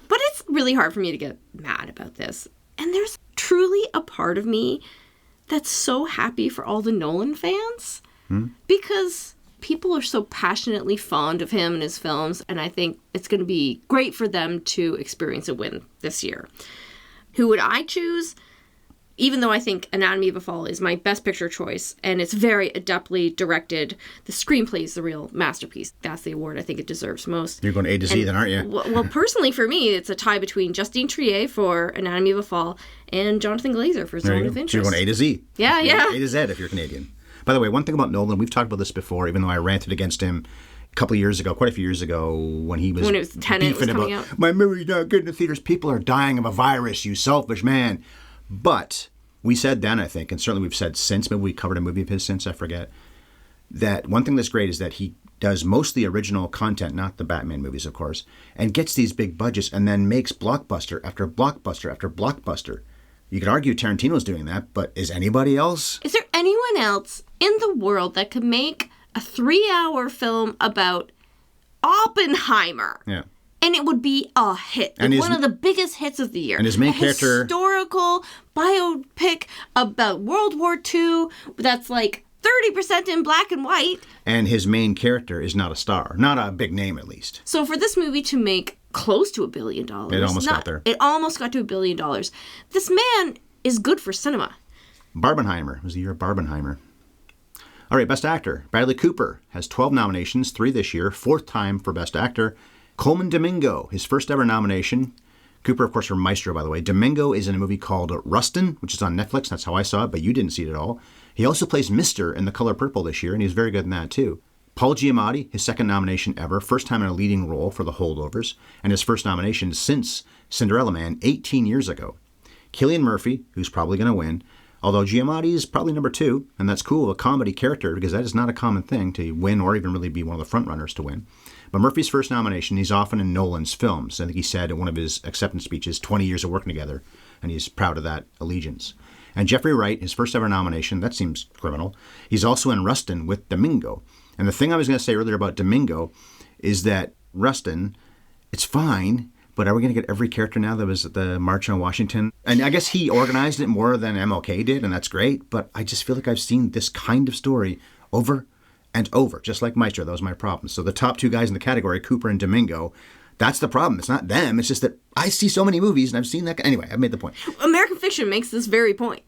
but it's really hard for me to get mad about this. And there's truly a part of me that's so happy for all the Nolan fans because people are so passionately fond of him and his films, and I think it's going to be great for them to experience a win this year. Who would I choose? Even though I think Anatomy of a Fall is my best picture choice, and it's very adeptly directed, the screenplay is the real masterpiece. That's the award I think it deserves most. You're going A to Z then, aren't you? Well, personally for me, it's a tie between Justine Triet for Anatomy of a Fall and Jonathan Glazer for Zone of Interest. So you're going A to Z. Yeah. A to Z if you're Canadian. By the way, one thing about Nolan, we've talked about this before, even though I ranted against him a couple of years ago, quite a few years ago, when it was Tenet was coming out. My movie's not good in the theaters. People are dying of a virus, you selfish man. But we said then, I think, and certainly we've said since, maybe we covered a movie of his since, I forget, that one thing that's great is that he does mostly original content, not the Batman movies, of course, and gets these big budgets and then makes blockbuster after blockbuster after blockbuster. You could argue Tarantino's doing that, but is anybody else? Is there anyone else in the world that could make a 3-hour film about Oppenheimer? Yeah. And it would be a hit. And One of the biggest hits of the year. And his main character... historical biopic about World War II that's like 30% in black and white. And his main character is not a star. Not a big name, at least. So for this movie to make close to $1 billion... It almost got there. It almost got to $1 billion. This man is good for cinema. Barbenheimer. It was the year of Barbenheimer. All right, Best Actor. Bradley Cooper has 12 nominations, 3 this year, 4th time for Best Actor. Coleman Domingo, his first ever nomination. Cooper, of course, for Maestro, by the way. Domingo is in a movie called Rustin, which is on Netflix. That's how I saw it, but you didn't see it at all. He also plays Mr. in The Color Purple this year, and he's very good in that, too. Paul Giamatti, his second nomination ever, first time in a leading role for The Holdovers, and his first nomination since Cinderella Man 18 years ago. Cillian Murphy, who's probably going to win, although Giamatti is probably number 2, and that's cool, a comedy character, because that is not a common thing to win or even really be one of the frontrunners to win. But Murphy's first nomination, he's often in Nolan's films. I think he said in one of his acceptance speeches, 20 years of working together, and he's proud of that allegiance. And Jeffrey Wright, his first ever nomination, that seems criminal. He's also in Rustin with Domingo. And the thing I was going to say earlier about Domingo is that Rustin, it's fine, but are we going to get every character now that was at the March on Washington? And I guess he organized it more than MLK did, and that's great, but I just feel like I've seen this kind of story over and over, just like Maestro. That was my problem. So the top 2 guys in the category, Cooper and Domingo, that's the problem. It's not them. It's just that I see so many movies and I've seen that. Anyway, I've made the point. American Fiction makes this very point.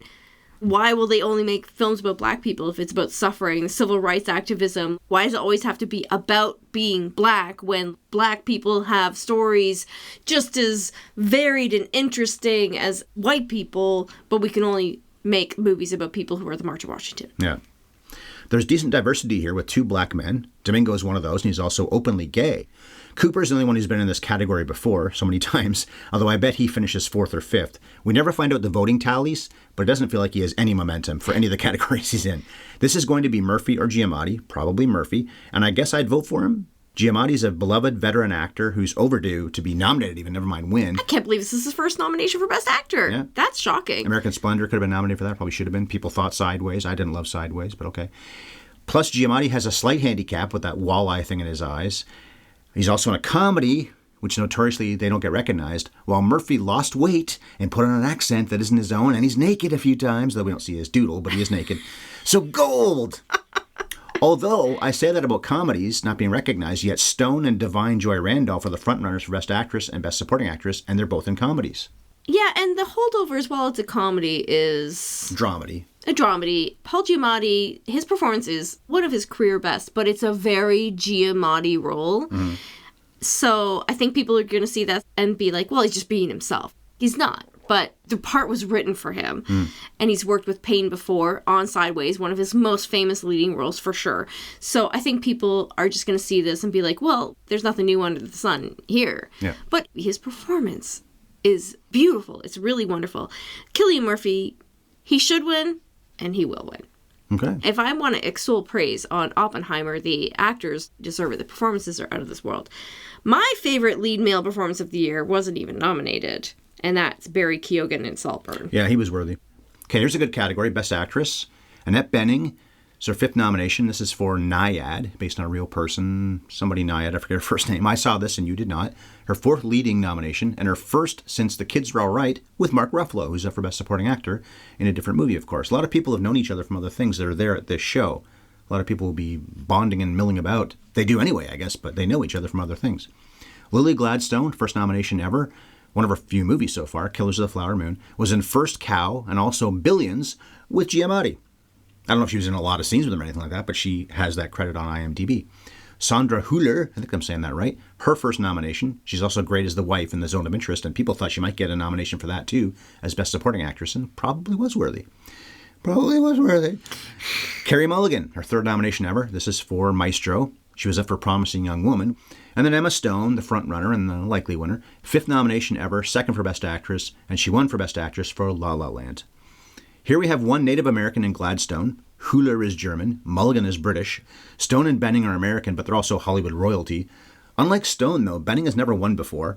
Why will they only make films about black people if it's about suffering, civil rights activism? Why does it always have to be about being black when black people have stories just as varied and interesting as white people, but we can only make movies about people who are at the March of Washington? Yeah. There's decent diversity here with 2 black men. Domingo is one of those, and he's also openly gay. Cooper's the only one who's been in this category before so many times, although I bet he finishes 4th or 5th. We never find out the voting tallies, but it doesn't feel like he has any momentum for any of the categories he's in. This is going to be Murphy or Giamatti, probably Murphy, and I guess I'd vote for him. Giamatti's a beloved veteran actor who's overdue to be nominated even, never mind win. I can't believe this is his first nomination for Best Actor. Yeah. That's shocking. American Splendor could have been nominated for that, probably should have been. People thought Sideways. I didn't love Sideways, but okay. Plus, Giamatti has a slight handicap with that walleye thing in his eyes. He's also in a comedy, which notoriously they don't get recognized, while Murphy lost weight and put on an accent that isn't his own, and he's naked a few times, though we don't see his doodle, but he is naked. So gold! Although, I say that about comedies not being recognized, yet Stone and Divine Joy Randolph are the frontrunners for Best Actress and Best Supporting Actress, and they're both in comedies. Yeah, and The Holdovers, while it's a comedy, is... Dramedy. A dramedy. Paul Giamatti, his performance is one of his career best, but it's a very Giamatti role. Mm-hmm. So I think people are going to see that and be like, well, he's just being himself. He's not. But the part was written for him. And he's worked with Payne before on Sideways, one of his most famous leading roles for sure. So I think people are just going to see this and be like, well, there's nothing new under the sun here. Yeah. But his performance is beautiful. It's really wonderful. Cillian Murphy, he should win, and he will win. Okay. If I want to extol praise on Oppenheimer, the actors deserve it. The performances are out of this world. My favorite lead male performance of the year wasn't even nominated, and that's Barry Keoghan in Saltburn. Yeah, he was worthy. Okay, here's a good category. Best Actress. Annette Bening. It's her 5th nomination. This is for Nyad, based on a real person. Somebody Nyad, I forget her first name. I saw this and you did not. Her 4th leading nomination, and her first since The Kids Were All Right, with Mark Ruffalo, who's up for Best Supporting Actor in a different movie, of course. A lot of people have known each other from other things that are there at this show. A lot of people will be bonding and milling about. They do anyway, I guess, but they know each other from other things. Lily Gladstone, first nomination ever. One of her few movies so far, Killers of the Flower Moon, was in First Cow and also Billions with Giamatti. I don't know if she was in a lot of scenes with him or anything like that, but she has that credit on IMDb. Sandra Hüller, I think I'm saying that right, her first nomination. She's also great as the wife in The Zone of Interest, and people thought she might get a nomination for that too, as Best Supporting Actress, and probably was worthy. Carey Mulligan, her 3rd nomination ever. This is for Maestro. She was up for Promising Young Woman. And then Emma Stone, the front runner and the likely winner, 5th nomination ever, 2nd for Best Actress, and she won for Best Actress for La La Land. Here we have one Native American in Gladstone. Hüller is German. Mulligan is British. Stone and Bening are American, but they're also Hollywood royalty. Unlike Stone, though, Bening has never won before.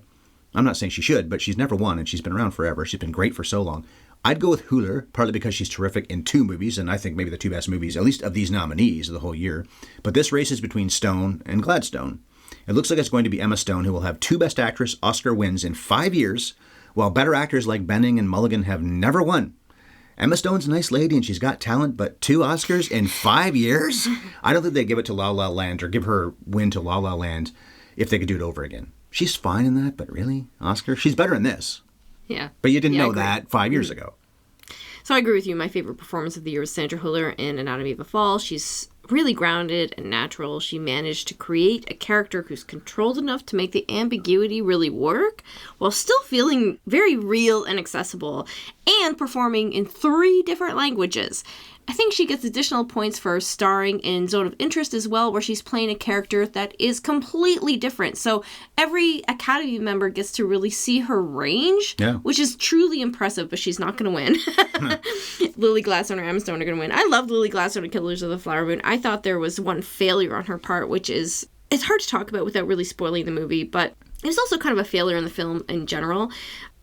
I'm not saying she should, but she's never won, and she's been around forever. She's been great for so long. I'd go with Hüller, partly because she's terrific in 2 movies, and I think maybe the 2 best movies, at least of these nominees of the whole year. But this race is between Stone and Gladstone. It looks like it's going to be Emma Stone, who will have 2 Best Actress Oscar wins in 5 years, while better actors like Benning and Mulligan have never won. Emma Stone's a nice lady and she's got talent, but 2 Oscars in 5 years? I don't think they'd give it to La La Land or give her win to La La Land if they could do it over again. She's fine in that, but really? Oscar? She's better in this. Yeah. But you didn't know that 5 years ago. So I agree with you. My favorite performance of the year was Sandra Hüller in Anatomy of a Fall. She's really grounded and natural. She managed to create a character who's controlled enough to make the ambiguity really work while still feeling very real and accessible and performing in 3 different languages. I think she gets additional points for starring in Zone of Interest as well, where she's playing a character that is completely different. So every Academy member gets to really see her range, which is truly impressive, but she's not going to win. Lily Gladstone or Emma Stone are going to win. I love Lily Gladstone in Killers of the Flower Moon. I thought there was one failure on her part, which is, it's hard to talk about without really spoiling the movie, but it was also kind of a failure in the film in general.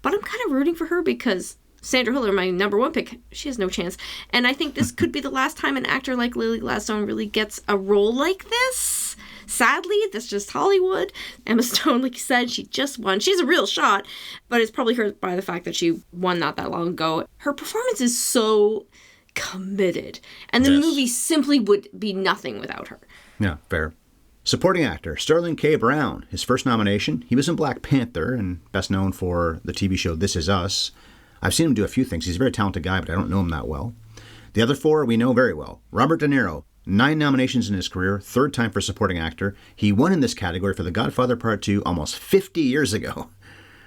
But I'm kind of rooting for her because Sandra Hüller, my number 1 pick, she has no chance. And I think this could be the last time an actor like Lily Gladstone really gets a role like this. Sadly, that's just Hollywood. Emma Stone, like you said, she just won. She has a real shot, but it's probably hurt by the fact that she won not that long ago. Her performance is so committed, and the movie simply would be nothing without her. Yeah, fair. Supporting actor, Sterling K. Brown. His first nomination, he was in Black Panther and best known for the TV show This Is Us. I've seen him do a few things. He's a very talented guy, but I don't know him that well. The other 4 we know very well. Robert De Niro, 9 nominations in his career, 3rd time for supporting actor. He won in this category for The Godfather Part 2 almost 50 years ago.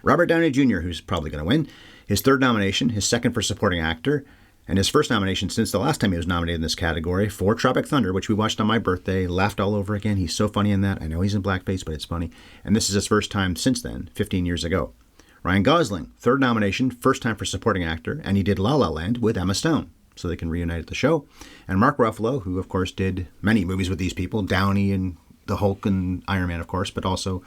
Robert Downey Jr., who's probably going to win, his 3rd nomination, his 2nd for supporting actor, and his 1st nomination since the last time he was nominated in this category for Tropic Thunder, which we watched on my birthday, laughed all over again. He's so funny in that. I know he's in blackface, but it's funny. And this is his first time since then, 15 years ago. Ryan Gosling, 3rd nomination, 1st time for supporting actor, and he did La La Land with Emma Stone, so they can reunite at the show. And Mark Ruffalo, who of course did many movies with these people, Downey and the Hulk and Iron Man, of course, but also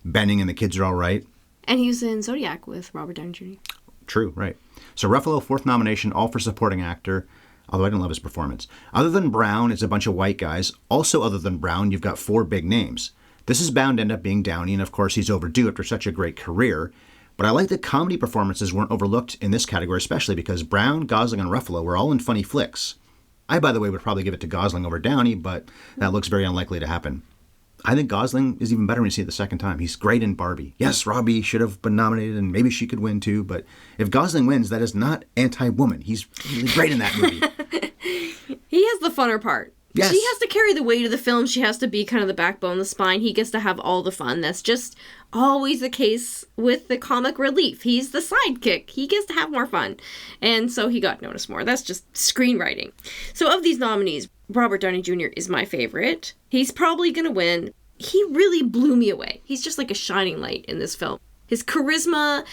Benning and The Kids Are All Right. And he was in Zodiac with Robert Downey Jr. True, right. So Ruffalo, 4th nomination, all for supporting actor, although I didn't love his performance. Other than Brown, it's a bunch of white guys. Also other than Brown, you've got 4 big names. This is bound to end up being Downey, and of course he's overdue after such a great career. But I like that comedy performances weren't overlooked in this category, especially because Brown, Gosling, and Ruffalo were all in funny flicks. I, by the way, would probably give it to Gosling over Downey, but that looks very unlikely to happen. I think Gosling is even better when you see it the second time. He's great in Barbie. Yes, Robbie should have been nominated, and maybe she could win too, but if Gosling wins, that is not anti-woman. He's really great in that movie. He has the funner part. Yes. She has to carry the weight of the film. She has to be kind of the backbone, the spine. He gets to have all the fun. That's just always the case with the comic relief. He's the sidekick. He gets to have more fun. And so he got noticed more. That's just screenwriting. So of these nominees, Robert Downey Jr. is my favorite. He's probably going to win. He really blew me away. He's just like a shining light in this film. His charisma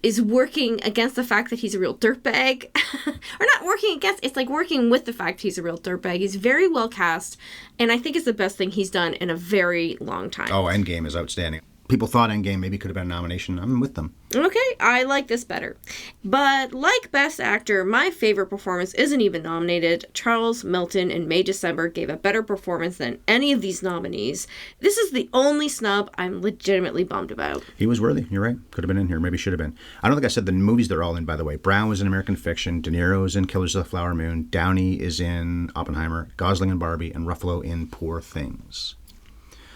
is working against the fact that he's a real dirtbag. Or not working against, it's like working with the fact he's a real dirtbag. He's very well cast, and I think it's the best thing he's done in a very long time. Oh, Endgame is outstanding. People thought Endgame maybe could have been a nomination. I'm with them. Okay, I like this better. But like Best Actor, my favorite performance isn't even nominated. Charles Melton in May December gave a better performance than any of these nominees. This is the only snub I'm legitimately bummed about. He was worthy. You're right. Could have been in here. Maybe should have been. I don't think I said the movies they're all in, by the way. Brown was in American Fiction. De Niro is in Killers of the Flower Moon. Downey is in Oppenheimer. Gosling in Barbie. And Ruffalo in Poor Things.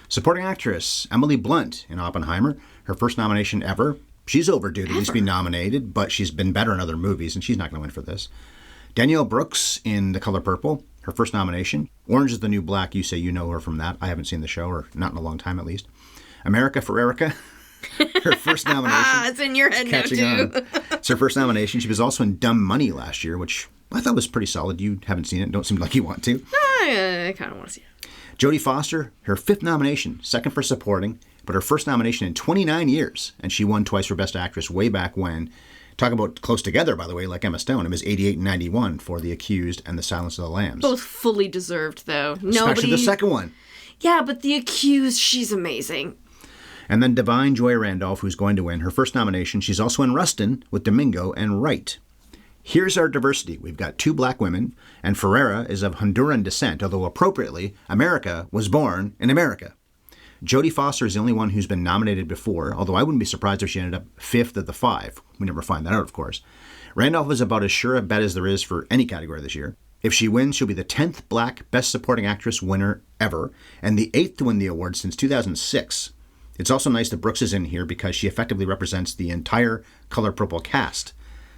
Supporting actress, Emily Blunt in Oppenheimer. Her first nomination ever. She's overdue to at least be nominated, but she's been better in other movies, and she's not going to win for this. Danielle Brooks in The Color Purple. Her first nomination. Orange is the New Black. You say you know her from that. I haven't seen the show, or not in a long time at least. America Ferrerica. Her first nomination. It's in your head now, too. It's her first nomination. She was also in Dumb Money last year, which I thought was pretty solid. You haven't seen it. Don't seem like you want to. I kind of want to see it. Jodie Foster, her 5th nomination, 2nd for supporting, but her first nomination in 29 years, and she won twice for Best Actress way back when. Talk about close together, by the way, like Emma Stone. It was 88 and 91 for The Accused and The Silence of the Lambs. Both fully deserved, though. Especially the second one. Yeah, but The Accused, she's amazing. And then Divine Joy Randolph, who's going to win her first nomination. She's also in Rustin with Domingo and Wright. Here's our diversity. We've got 2 black women, and Ferrera is of Honduran descent, although appropriately, America was born in America. Jodie Foster is the only one who's been nominated before, although I wouldn't be surprised if she ended up 5th of the 5. We never find that out, of course. Randolph is about as sure a bet as there is for any category this year. If she wins, she'll be the 10th Black Best Supporting Actress winner ever, and the 8th to win the award since 2006. It's also nice that Brooks is in here because she effectively represents the entire Color Purple cast.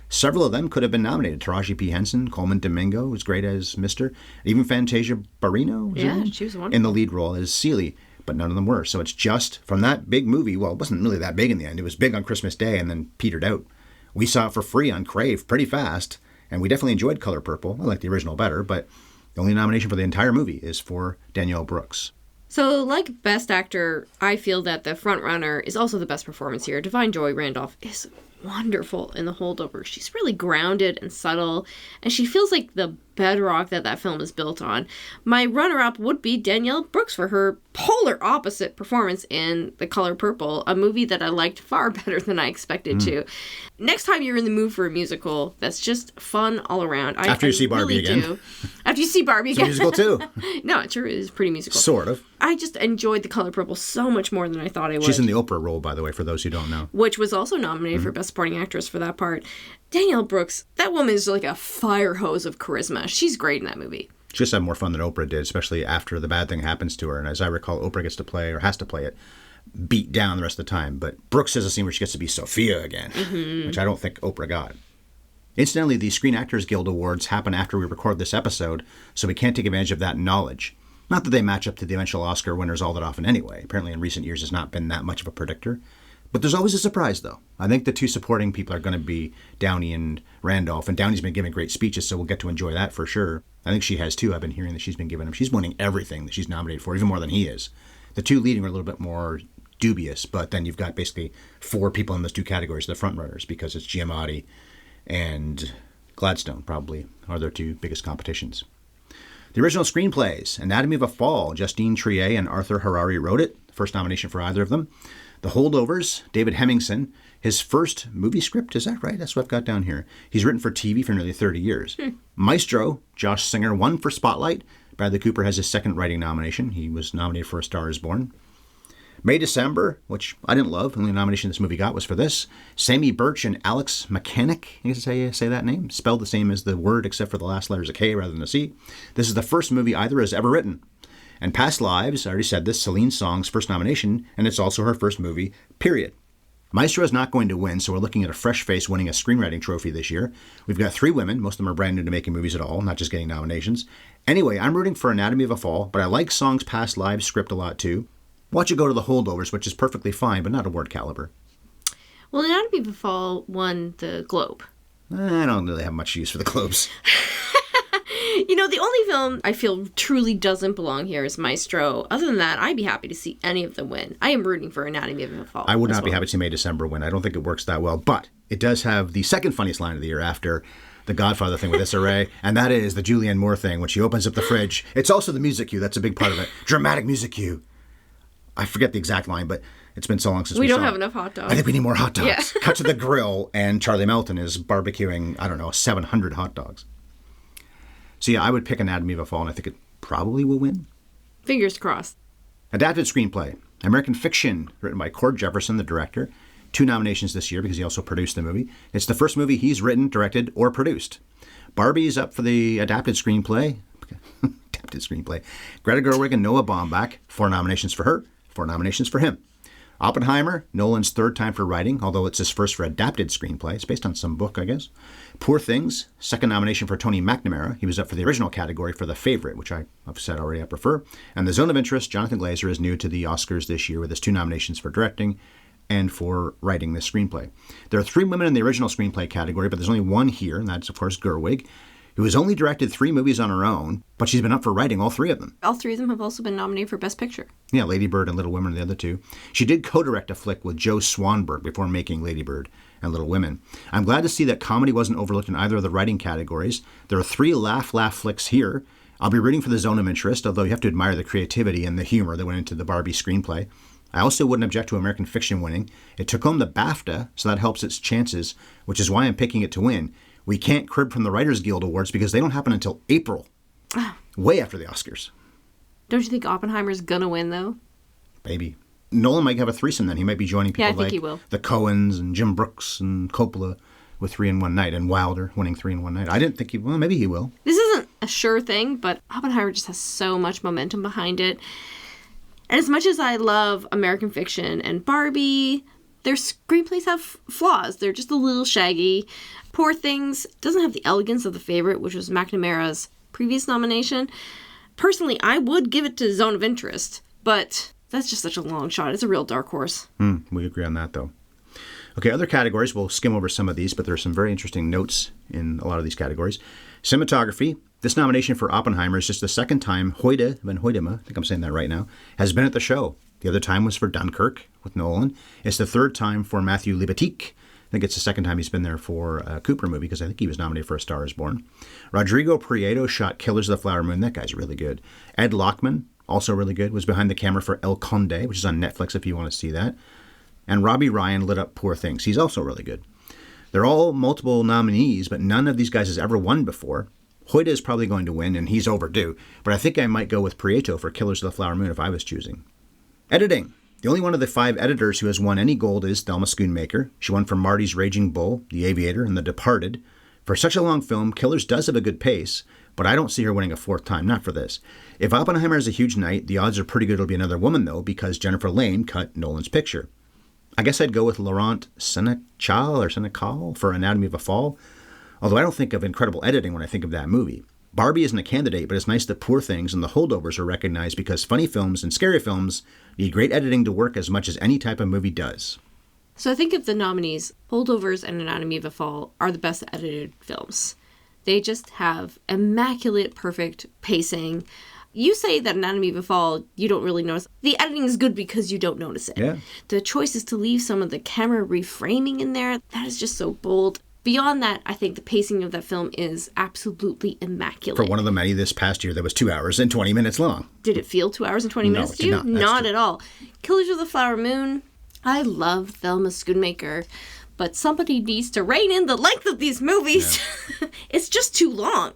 Several of them could have been nominated. Taraji P. Henson, Coleman Domingo was great as Mr. Even Fantasia Barrino she was wonderful in the lead role as Celie, but none of them were. So it's just from that big movie. Well, it wasn't really that big in the end. It was big on Christmas Day and then petered out. We saw it for free on Crave pretty fast, and we definitely enjoyed Color Purple. I like the original better, but the only nomination for the entire movie is for Danielle Brooks. So, like Best Actor, I feel that the frontrunner is also the best performance here. Divine Joy Randolph is wonderful in The Holdover. She's really grounded and subtle, and she feels like the bedrock that film is built on. My runner-up would be Danielle Brooks for her polar opposite performance in The Color Purple, a movie that I liked far better than I expected to. Next time you're in the mood for a musical that's just fun all around. After you see Barbie again. After you see Barbie again. It's a musical too. No, it sure is pretty musical. Sort of. I just enjoyed The Color Purple so much more than I thought I would. She's in the Oprah role, by the way, for those who don't know. Which was also nominated for Best Supporting Actress for that part. Danielle Brooks, that woman is like a fire hose of charisma. She's great in that movie. She just had more fun than Oprah did, especially after the bad thing happens to her. And as I recall, Oprah gets to play, or has to play it, beat down the rest of the time. But Brooks has a scene where she gets to be Sophia again, which I don't think Oprah got. Incidentally, the Screen Actors Guild Awards happen after we record this episode, so we can't take advantage of that knowledge. Not that they match up to the eventual Oscar winners all that often anyway. Apparently in recent years has not been that much of a predictor. But there's always a surprise, though. I think the two supporting people are going to be Downey and Randolph, and Downey's been giving great speeches, so we'll get to enjoy that for sure. I think she has, too. I've been hearing that she's been giving him. She's winning everything that she's nominated for, even more than he is. The two leading are a little bit more dubious, but then you've got basically 4 people in those 2 categories, the frontrunners, because it's Giamatti and Gladstone, probably, are their 2 biggest competitions. The original screenplays, Anatomy of a Fall, Justine Triet and Arthur Harari wrote it. First nomination for either of them. The Holdovers, David Hemmingson, his first movie script, is that right? That's what I've got down here. He's written for TV for nearly 30 years. Maestro, Josh Singer, won for Spotlight. Bradley Cooper has his second writing nomination. He was nominated for A Star is Born. May December, which I didn't love. The only nomination this movie got was for this. Sammy Birch and Alex Mechanic, I guess that's how you say that name. Spelled the same as the word, except for the last letter is a K rather than a C. This is the first movie either has ever written. And Past Lives, I already said this, Celine Song's first nomination, and it's also her first movie, period. Maestro is not going to win, so we're looking at a fresh face winning a screenwriting trophy this year. We've got 3 women. Most of them are brand new to making movies at all, not just getting nominations. Anyway, I'm rooting for Anatomy of a Fall, but I like Song's Past Lives script a lot too. Watch it go to The Holdovers, which is perfectly fine, but not award caliber. Well, Anatomy of a Fall won the Globe. I don't really have much use for the Globes. You know, the only film I feel truly doesn't belong here is Maestro. Other than that, I'd be happy to see any of them win. I am rooting for Anatomy of a Fall. I would not be happy to see May December win. I don't think it works that well, but it does have the second funniest line of the year after the Godfather thing with Issa Rae, and that is the Julianne Moore thing when she opens up the fridge. It's also the music cue. That's a big part of it. Dramatic music cue. I forget the exact line, but it's been so long since we don't saw have it. enough hot dogs. I think we need more hot dogs. Yeah. Cut to the grill, and Charlie Melton is barbecuing, 700 hot dogs. So yeah, I would pick Anatomy of a Fall, and I think it probably will win. Fingers crossed. Adapted Screenplay. American Fiction, written by Cord Jefferson, the director. 2 nominations this year because he also produced the movie. It's the first movie he's written, directed, or produced. Barbie's up for the Adapted Screenplay. Adapted Screenplay. Greta Gerwig and Noah Baumbach. 4 nominations for her, 4 nominations for him. Oppenheimer, Nolan's 3rd time for writing, although it's his first for adapted screenplay. It's based on some book, I guess. Poor Things, 2nd nomination for Tony McNamara. He was up for the original category for The Favorite, which I've said already I prefer. And The Zone of Interest, Jonathan Glazer is new to the Oscars this year with his 2 nominations for directing and for writing this screenplay. There are 3 women in the original screenplay category, but there's only one here, and that's, of course, Gerwig, who has only directed 3 movies on her own, but she's been up for writing all 3 of them. All 3 of them have also been nominated for Best Picture. Yeah, Lady Bird and Little Women are the other 2. She did co-direct a flick with Joe Swanberg before making Lady Bird and Little Women. I'm glad to see that comedy wasn't overlooked in either of the writing categories. There are 3 laugh flicks here. I'll be rooting for The Zone of Interest, although you have to admire the creativity and the humor that went into the Barbie screenplay. I also wouldn't object to American Fiction winning. It took home the BAFTA, so that helps its chances, which is why I'm picking it to win. We can't crib from the Writers Guild Awards because they don't happen until April, way after the Oscars. Don't you think Oppenheimer's gonna win, though? Maybe. Nolan might have a threesome then. He might be joining people I think he will. the Coens and Jim Brooks and Coppola with 3 in One Night, and Wilder winning 3 in One Night. I didn't think well, maybe he will. This isn't a sure thing, but Oppenheimer just has so much momentum behind it. And as much as I love American Fiction and Barbie, their screenplays have flaws. They're just a little shaggy. Poor Things doesn't have the elegance of The Favorite, which was McNamara's previous nomination. Personally, I would give it to Zone of Interest, but that's just such a long shot. It's a real dark horse. We agree on that, though. Okay, other categories. We'll skim over some of these, but there are some very interesting notes in a lot of these categories. Cinematography. This nomination for Oppenheimer is just the second time Hoyte van Hoytema, I think I'm saying that right now, has been at the show. The other time was for Dunkirk with Nolan. It's the third time for Matthew Libatique. I think it's the second time he's been there for a Cooper movie, because I think he was nominated for A Star is Born. Rodrigo Prieto shot Killers of the Flower Moon. That guy's really good. Ed Lachman, also really good, was behind the camera for El Conde, which is on Netflix if you want to see that. And Robbie Ryan lit up Poor Things. He's also really good. They're all multiple nominees, but none of these guys has ever won before. Hoyte is probably going to win, and he's overdue. But I think I might go with Prieto for Killers of the Flower Moon if I was choosing. Editing. The only one of the 5 editors who has won any gold is Thelma Schoonmaker. She won for Marty's Raging Bull, The Aviator, and The Departed. For such a long film, Killers does have a good pace, but I don't see her winning a 4th time, not for this. If Oppenheimer has a huge night, the odds are pretty good it'll be another woman, though, because Jennifer Lane cut Nolan's picture. I guess I'd go with Laurent Senecal for Anatomy of a Fall, although I don't think of incredible editing when I think of that movie. Barbie isn't a candidate, but it's nice that Poor Things and The Holdovers are recognized, because funny films and scary films need great editing to work as much as any type of movie does. So I think of the nominees, Holdovers and Anatomy of a Fall are the best edited films. They just have immaculate, perfect pacing. You say that Anatomy of a Fall, you don't really notice. The editing is good because you don't notice it. Yeah. The choice is to leave some of the camera reframing in there. That is just so bold. Beyond that, I think the pacing of that film is absolutely immaculate. For one of the many this past year that was 2 hours and 20 minutes long. Did it feel 2 hours and 20 minutes to you? Not at all. Killers of the Flower Moon, I love Thelma Schoonmaker, but somebody needs to rein in the length of these movies. Yeah. It's just too long.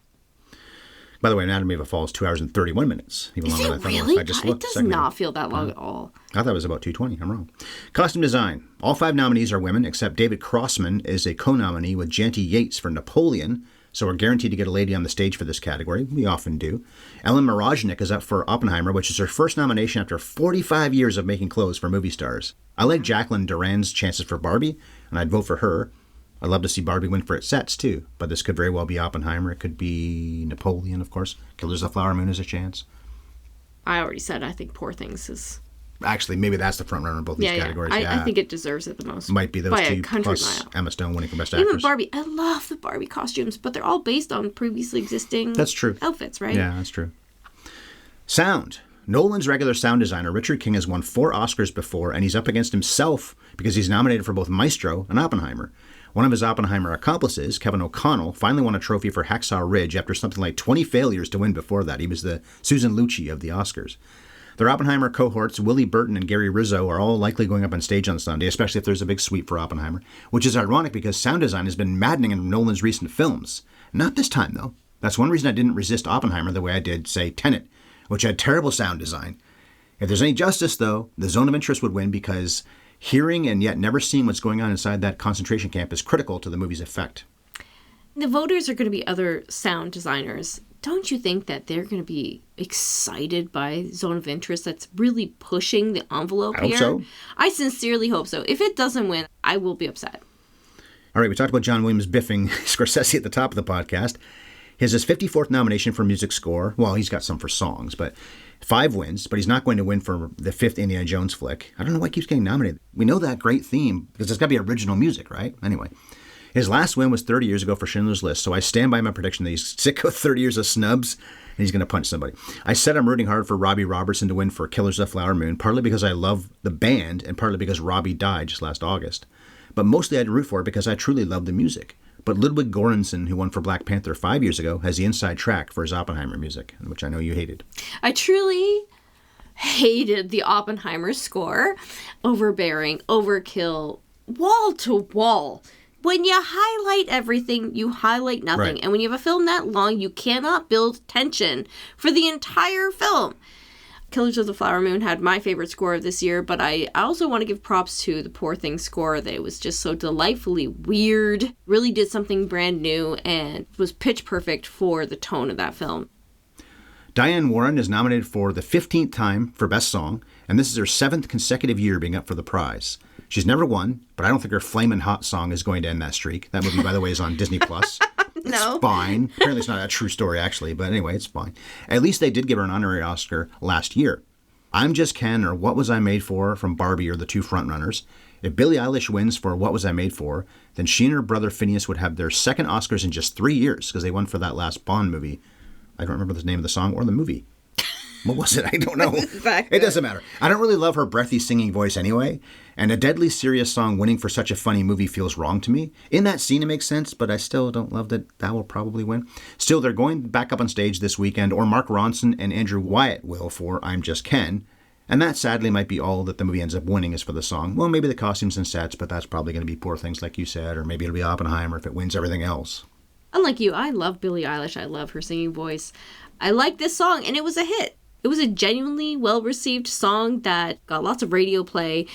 By the way, Anatomy of a Fall is 2 hours and 31 minutes. Even is longer it than really? I just looked. It does not feel that long at all. I thought it was about 2:20. I'm wrong. Costume design. All 5 nominees are women, except David Crossman is a co-nominee with Janty Yates for Napoleon, so we're guaranteed to get a lady on the stage for this category. We often do. Ellen Mirojnick is up for Oppenheimer, which is her first nomination after 45 years of making clothes for movie stars. I like Jacqueline Duran's chances for Barbie, and I'd vote for her. I'd love to see Barbie win for its sets, too. But this could very well be Oppenheimer. It could be Napoleon, of course. Killers of the Flower Moon is a chance. I already said I think Poor Things is... Actually, maybe that's the front runner in both these categories. I think it deserves it the most. Might be those by two, a country plus mile. Emma Stone winning for Best Actress. Even Barbie. I love the Barbie costumes, but they're all based on previously existing That's true. outfits, right? Yeah, that's true. Sound. Nolan's regular sound designer, Richard King, has won 4 Oscars before, and he's up against himself because he's nominated for both Maestro and Oppenheimer. One of his Oppenheimer accomplices, Kevin O'Connell, finally won a trophy for Hacksaw Ridge after something like 20 failures to win before that. He was the Susan Lucci of the Oscars. Their Oppenheimer cohorts, Willie Burton and Gary Rizzo, are all likely going up on stage on Sunday, especially if there's a big sweep for Oppenheimer, which is ironic because sound design has been maddening in Nolan's recent films. Not this time, though. That's one reason I didn't resist Oppenheimer the way I did, say, Tenet, which had terrible sound design. If there's any justice, though, the Zone of Interest would win because hearing and yet never seeing what's going on inside that concentration camp is critical to the movie's effect. The voters are going to be other sound designers. Don't you think that they're going to be excited by Zone of Interest that's really pushing the envelope I hope here? so. I sincerely hope so. If it doesn't win, I will be upset. All right, we talked about John Williams biffing Scorsese at the top of the podcast. His 54th nomination for music score. Well, he's got some for songs, but 5 wins, but he's not going to win for the 5th Indiana Jones flick. I don't know why he keeps getting nominated. We know that great theme because it's got to be original music, right? Anyway, his last win was 30 years ago for Schindler's List, so I stand by my prediction that he's sick of 30 years of snubs and he's going to punch somebody. I said I'm rooting hard for Robbie Robertson to win for Killers of the Flower Moon, partly because I love the band and partly because Robbie died just last August. But mostly I'd root for it because I truly love the music. But Ludwig Göransson, who won for Black Panther 5 years ago, has the inside track for his Oppenheimer music, which I know you hated. I truly hated the Oppenheimer score. Overbearing, overkill, wall to wall. When you highlight everything, you highlight nothing. Right. And when you have a film that long, you cannot build tension for the entire film. Killers of the Flower Moon had my favorite score of this year, but I also want to give props to the Poor Things score. That it was just so delightfully weird, really did something brand new, and was pitch perfect for the tone of that film. Diane Warren is nominated for the 15th time for Best Song, and this is her 7th consecutive year being up for the prize. She's never won, but I don't think her Flamin' Hot song is going to end that streak. That movie, by the way, is on Disney+. No. It's fine. Apparently it's not a true story, actually, but anyway, it's fine. At least they did give her an honorary Oscar last year. I'm Just Ken or What Was I Made For from Barbie are the two frontrunners. If Billie Eilish wins for What Was I Made For, then she and her brother Phineas would have their second Oscars in just 3 years because they won for that last Bond movie. I don't remember the name of the song or the movie. What was it? I don't know. It doesn't matter. I don't really love her breathy singing voice anyway, and a deadly serious song winning for such a funny movie feels wrong to me. In that scene, it makes sense, but I still don't love that will probably win. Still, they're going back up on stage this weekend, or Mark Ronson and Andrew Wyatt will for I'm Just Ken, and that sadly might be all that the movie ends up winning is for the song. Well, maybe the costumes and sets, but that's probably going to be Poor Things like you said, or maybe it'll be Oppenheimer if it wins everything else. Unlike you, I love Billie Eilish. I love her singing voice. I like this song, and it was a hit. It was a genuinely well-received song that got lots of radio play,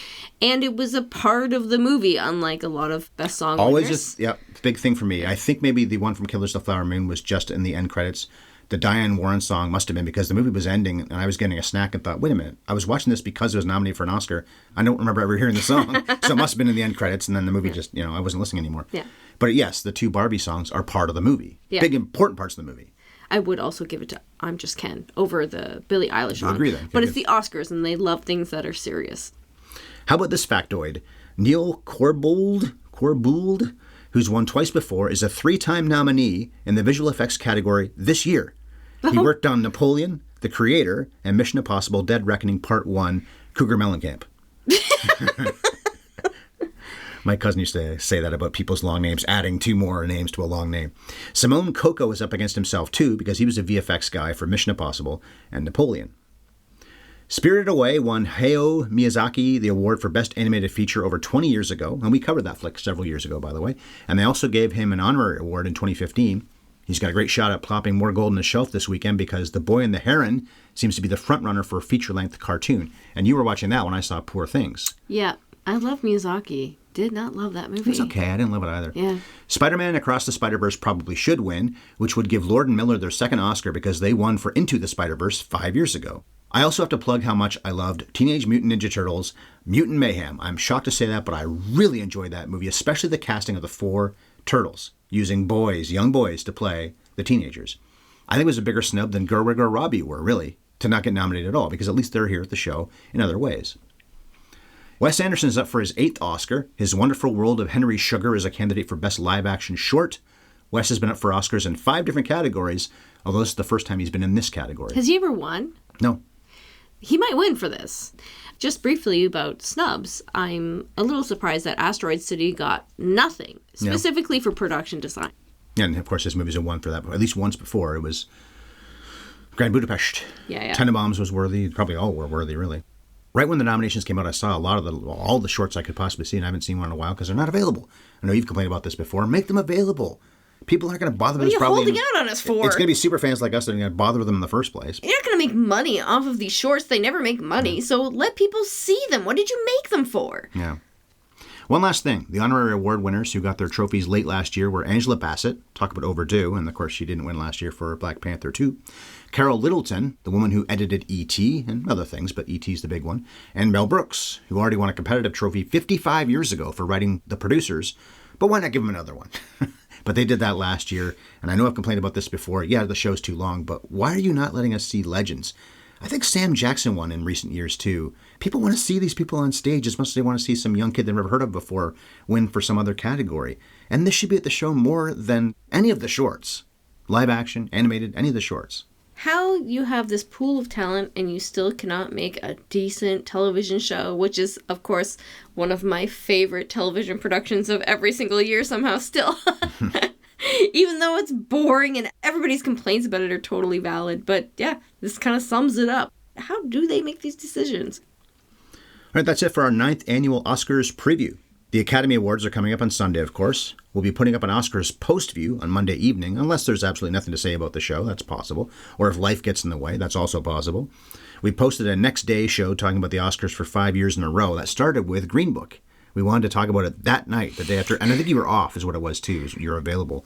and it was a part of the movie, unlike a lot of Best Song Always winners. just, yeah, big thing for me. I think maybe the one from Killers of the Flower Moon was just in the end credits. The Diane Warren song must have been because the movie was ending, and I was getting a snack and thought, wait a minute, I was watching this because it was nominated for an Oscar. I don't remember ever hearing the song, so it must have been in the end credits, and then the movie just, I wasn't listening anymore. Yeah. But yes, the two Barbie songs are part of the movie. Yeah. Big, important parts of the movie. I would also give it to I'm Just Ken over the Billie Eilish song. I agree then. But it's the Oscars, and they love things that are serious. How about this factoid? Neil Corbould, who's won twice before, is a 3-time nominee in the visual effects category this year. He worked on Napoleon, The Creator, and Mission Impossible Dead Reckoning Part 1, Cougar Mellencamp. My cousin used to say that about people's long names, adding 2 more names to a long name. Simone Coco is up against himself, too, because he was a VFX guy for Mission Impossible and Napoleon. Spirited Away won Hayao Miyazaki the award for Best Animated Feature over 20 years ago, and we covered that flick several years ago, by the way, and they also gave him an honorary award in 2015. He's got a great shot at plopping more gold on his shelf this weekend because The Boy and the Heron seems to be the frontrunner for a feature-length cartoon, and you were watching that when I saw Poor Things. Yeah, I love Miyazaki. Did not love that movie. It was okay. I didn't love it either. Yeah. Spider-Man Across the Spider-Verse probably should win, which would give Lord and Miller their second Oscar because they won for Into the Spider-Verse 5 years ago. I also have to plug how much I loved Teenage Mutant Ninja Turtles, Mutant Mayhem. I'm shocked to say that, but I really enjoyed that movie, especially the casting of the 4 turtles, using young boys, to play the teenagers. I think it was a bigger snub than Gerwig or Robbie were, really, to not get nominated at all, because at least they're here at the show in other ways. Wes Anderson is up for his 8th Oscar. His Wonderful World of Henry Sugar is a candidate for Best Live-Action Short. Wes has been up for Oscars in 5 different categories, although this is the first time he's been in this category. Has he ever won? No. He might win for this. Just briefly about snubs, I'm a little surprised that Asteroid City got nothing, specifically for production design. And, of course, this movie's a one for that. At least once before, it was Grand Budapest. Yeah. Tenenbaums was worthy. Probably all were worthy, really. Right when the nominations came out, I saw all the shorts I could possibly see, and I haven't seen one in a while because they're not available. I know you've complained about this before. Make them available. People aren't going to bother with this. What are you holding out on us for? It's going to be super fans like us that are going to bother with them in the first place. You're not going to make money off of these shorts. They never make money, so let people see them. What did you make them for? Yeah. One last thing. The honorary award winners who got their trophies late last year were Angela Bassett, talk about overdue, and of course she didn't win last year for Black Panther 2. Carol Littleton, the woman who edited E.T. and other things, but E.T.'s the big one. And Mel Brooks, who already won a competitive trophy 55 years ago for writing The Producers, but why not give him another one? But they did that last year, and I know I've complained about this before. Yeah, the show's too long, but why are you not letting us see legends? I think Sam Jackson won in recent years, too. People want to see these people on stage as much as they want to see some young kid they've never heard of before win for some other category. And this should be at the show more than any of the shorts. Live action, animated, any of the shorts. How you have this pool of talent and you still cannot make a decent television show, which is, of course, one of my favorite television productions of every single year somehow still. Even though it's boring and everybody's complaints about it are totally valid. But yeah, this kind of sums it up. How do they make these decisions? All right, that's it for our 9th annual Oscars preview. The Academy Awards are coming up on Sunday, of course. We'll be putting up an Oscars post-view on Monday evening, unless there's absolutely nothing to say about the show. That's possible. Or if life gets in the way, that's also possible. We posted a next day show talking about the Oscars for 5 years in a row. That started with Green Book. We wanted to talk about it that night, the day after. And I think you were off is what it was too. You're available.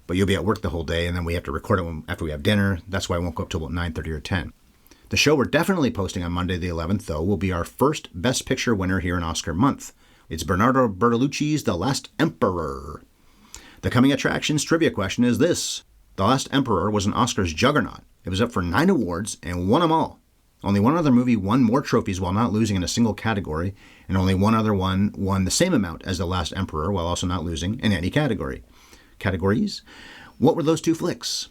But you'll be at work the whole day, and then we have to record it after we have dinner. That's why I won't go up till about 9:30 or 10. The show we're definitely posting on Monday the 11th, though, will be our first Best Picture winner here in Oscar month. It's Bernardo Bertolucci's The Last Emperor. The coming attractions trivia question is this. The Last Emperor was an Oscars juggernaut. It was up for 9 awards and won them all. Only one other movie won more trophies while not losing in a single category, and only one other one won the same amount as The Last Emperor while also not losing in any category. Categories? What were those 2 flicks?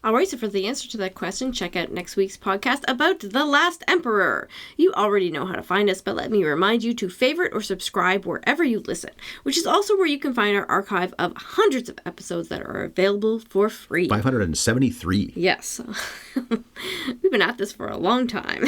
Alright, so for the answer to that question, check out next week's podcast about The Last Emperor. You already know how to find us, but let me remind you to favorite or subscribe wherever you listen, which is also where you can find our archive of hundreds of episodes that are available for free. 573. Yes. We've been at this for a long time.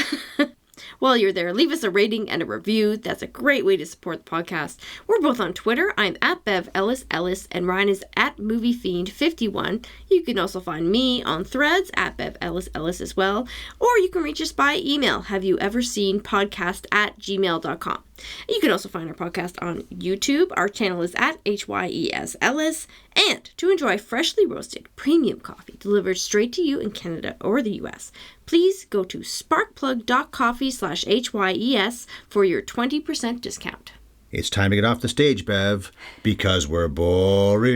While you're there, leave us a rating and a review. That's a great way to support the podcast. We're both on Twitter. I'm at Bev Ellis, and Ryan is at MovieFiend51. You can also find me on Threads at Bev Ellis as well. Or you can reach us by email. Have you ever seen podcast@gmail.com. You can also find our podcast on YouTube. Our channel is at HYES Ellis. And to enjoy freshly roasted premium coffee delivered straight to you in Canada or the US, please go to sparkplug.coffee/HYES for your 20% discount. It's time to get off the stage, Bev, because we're boring.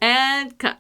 And cut.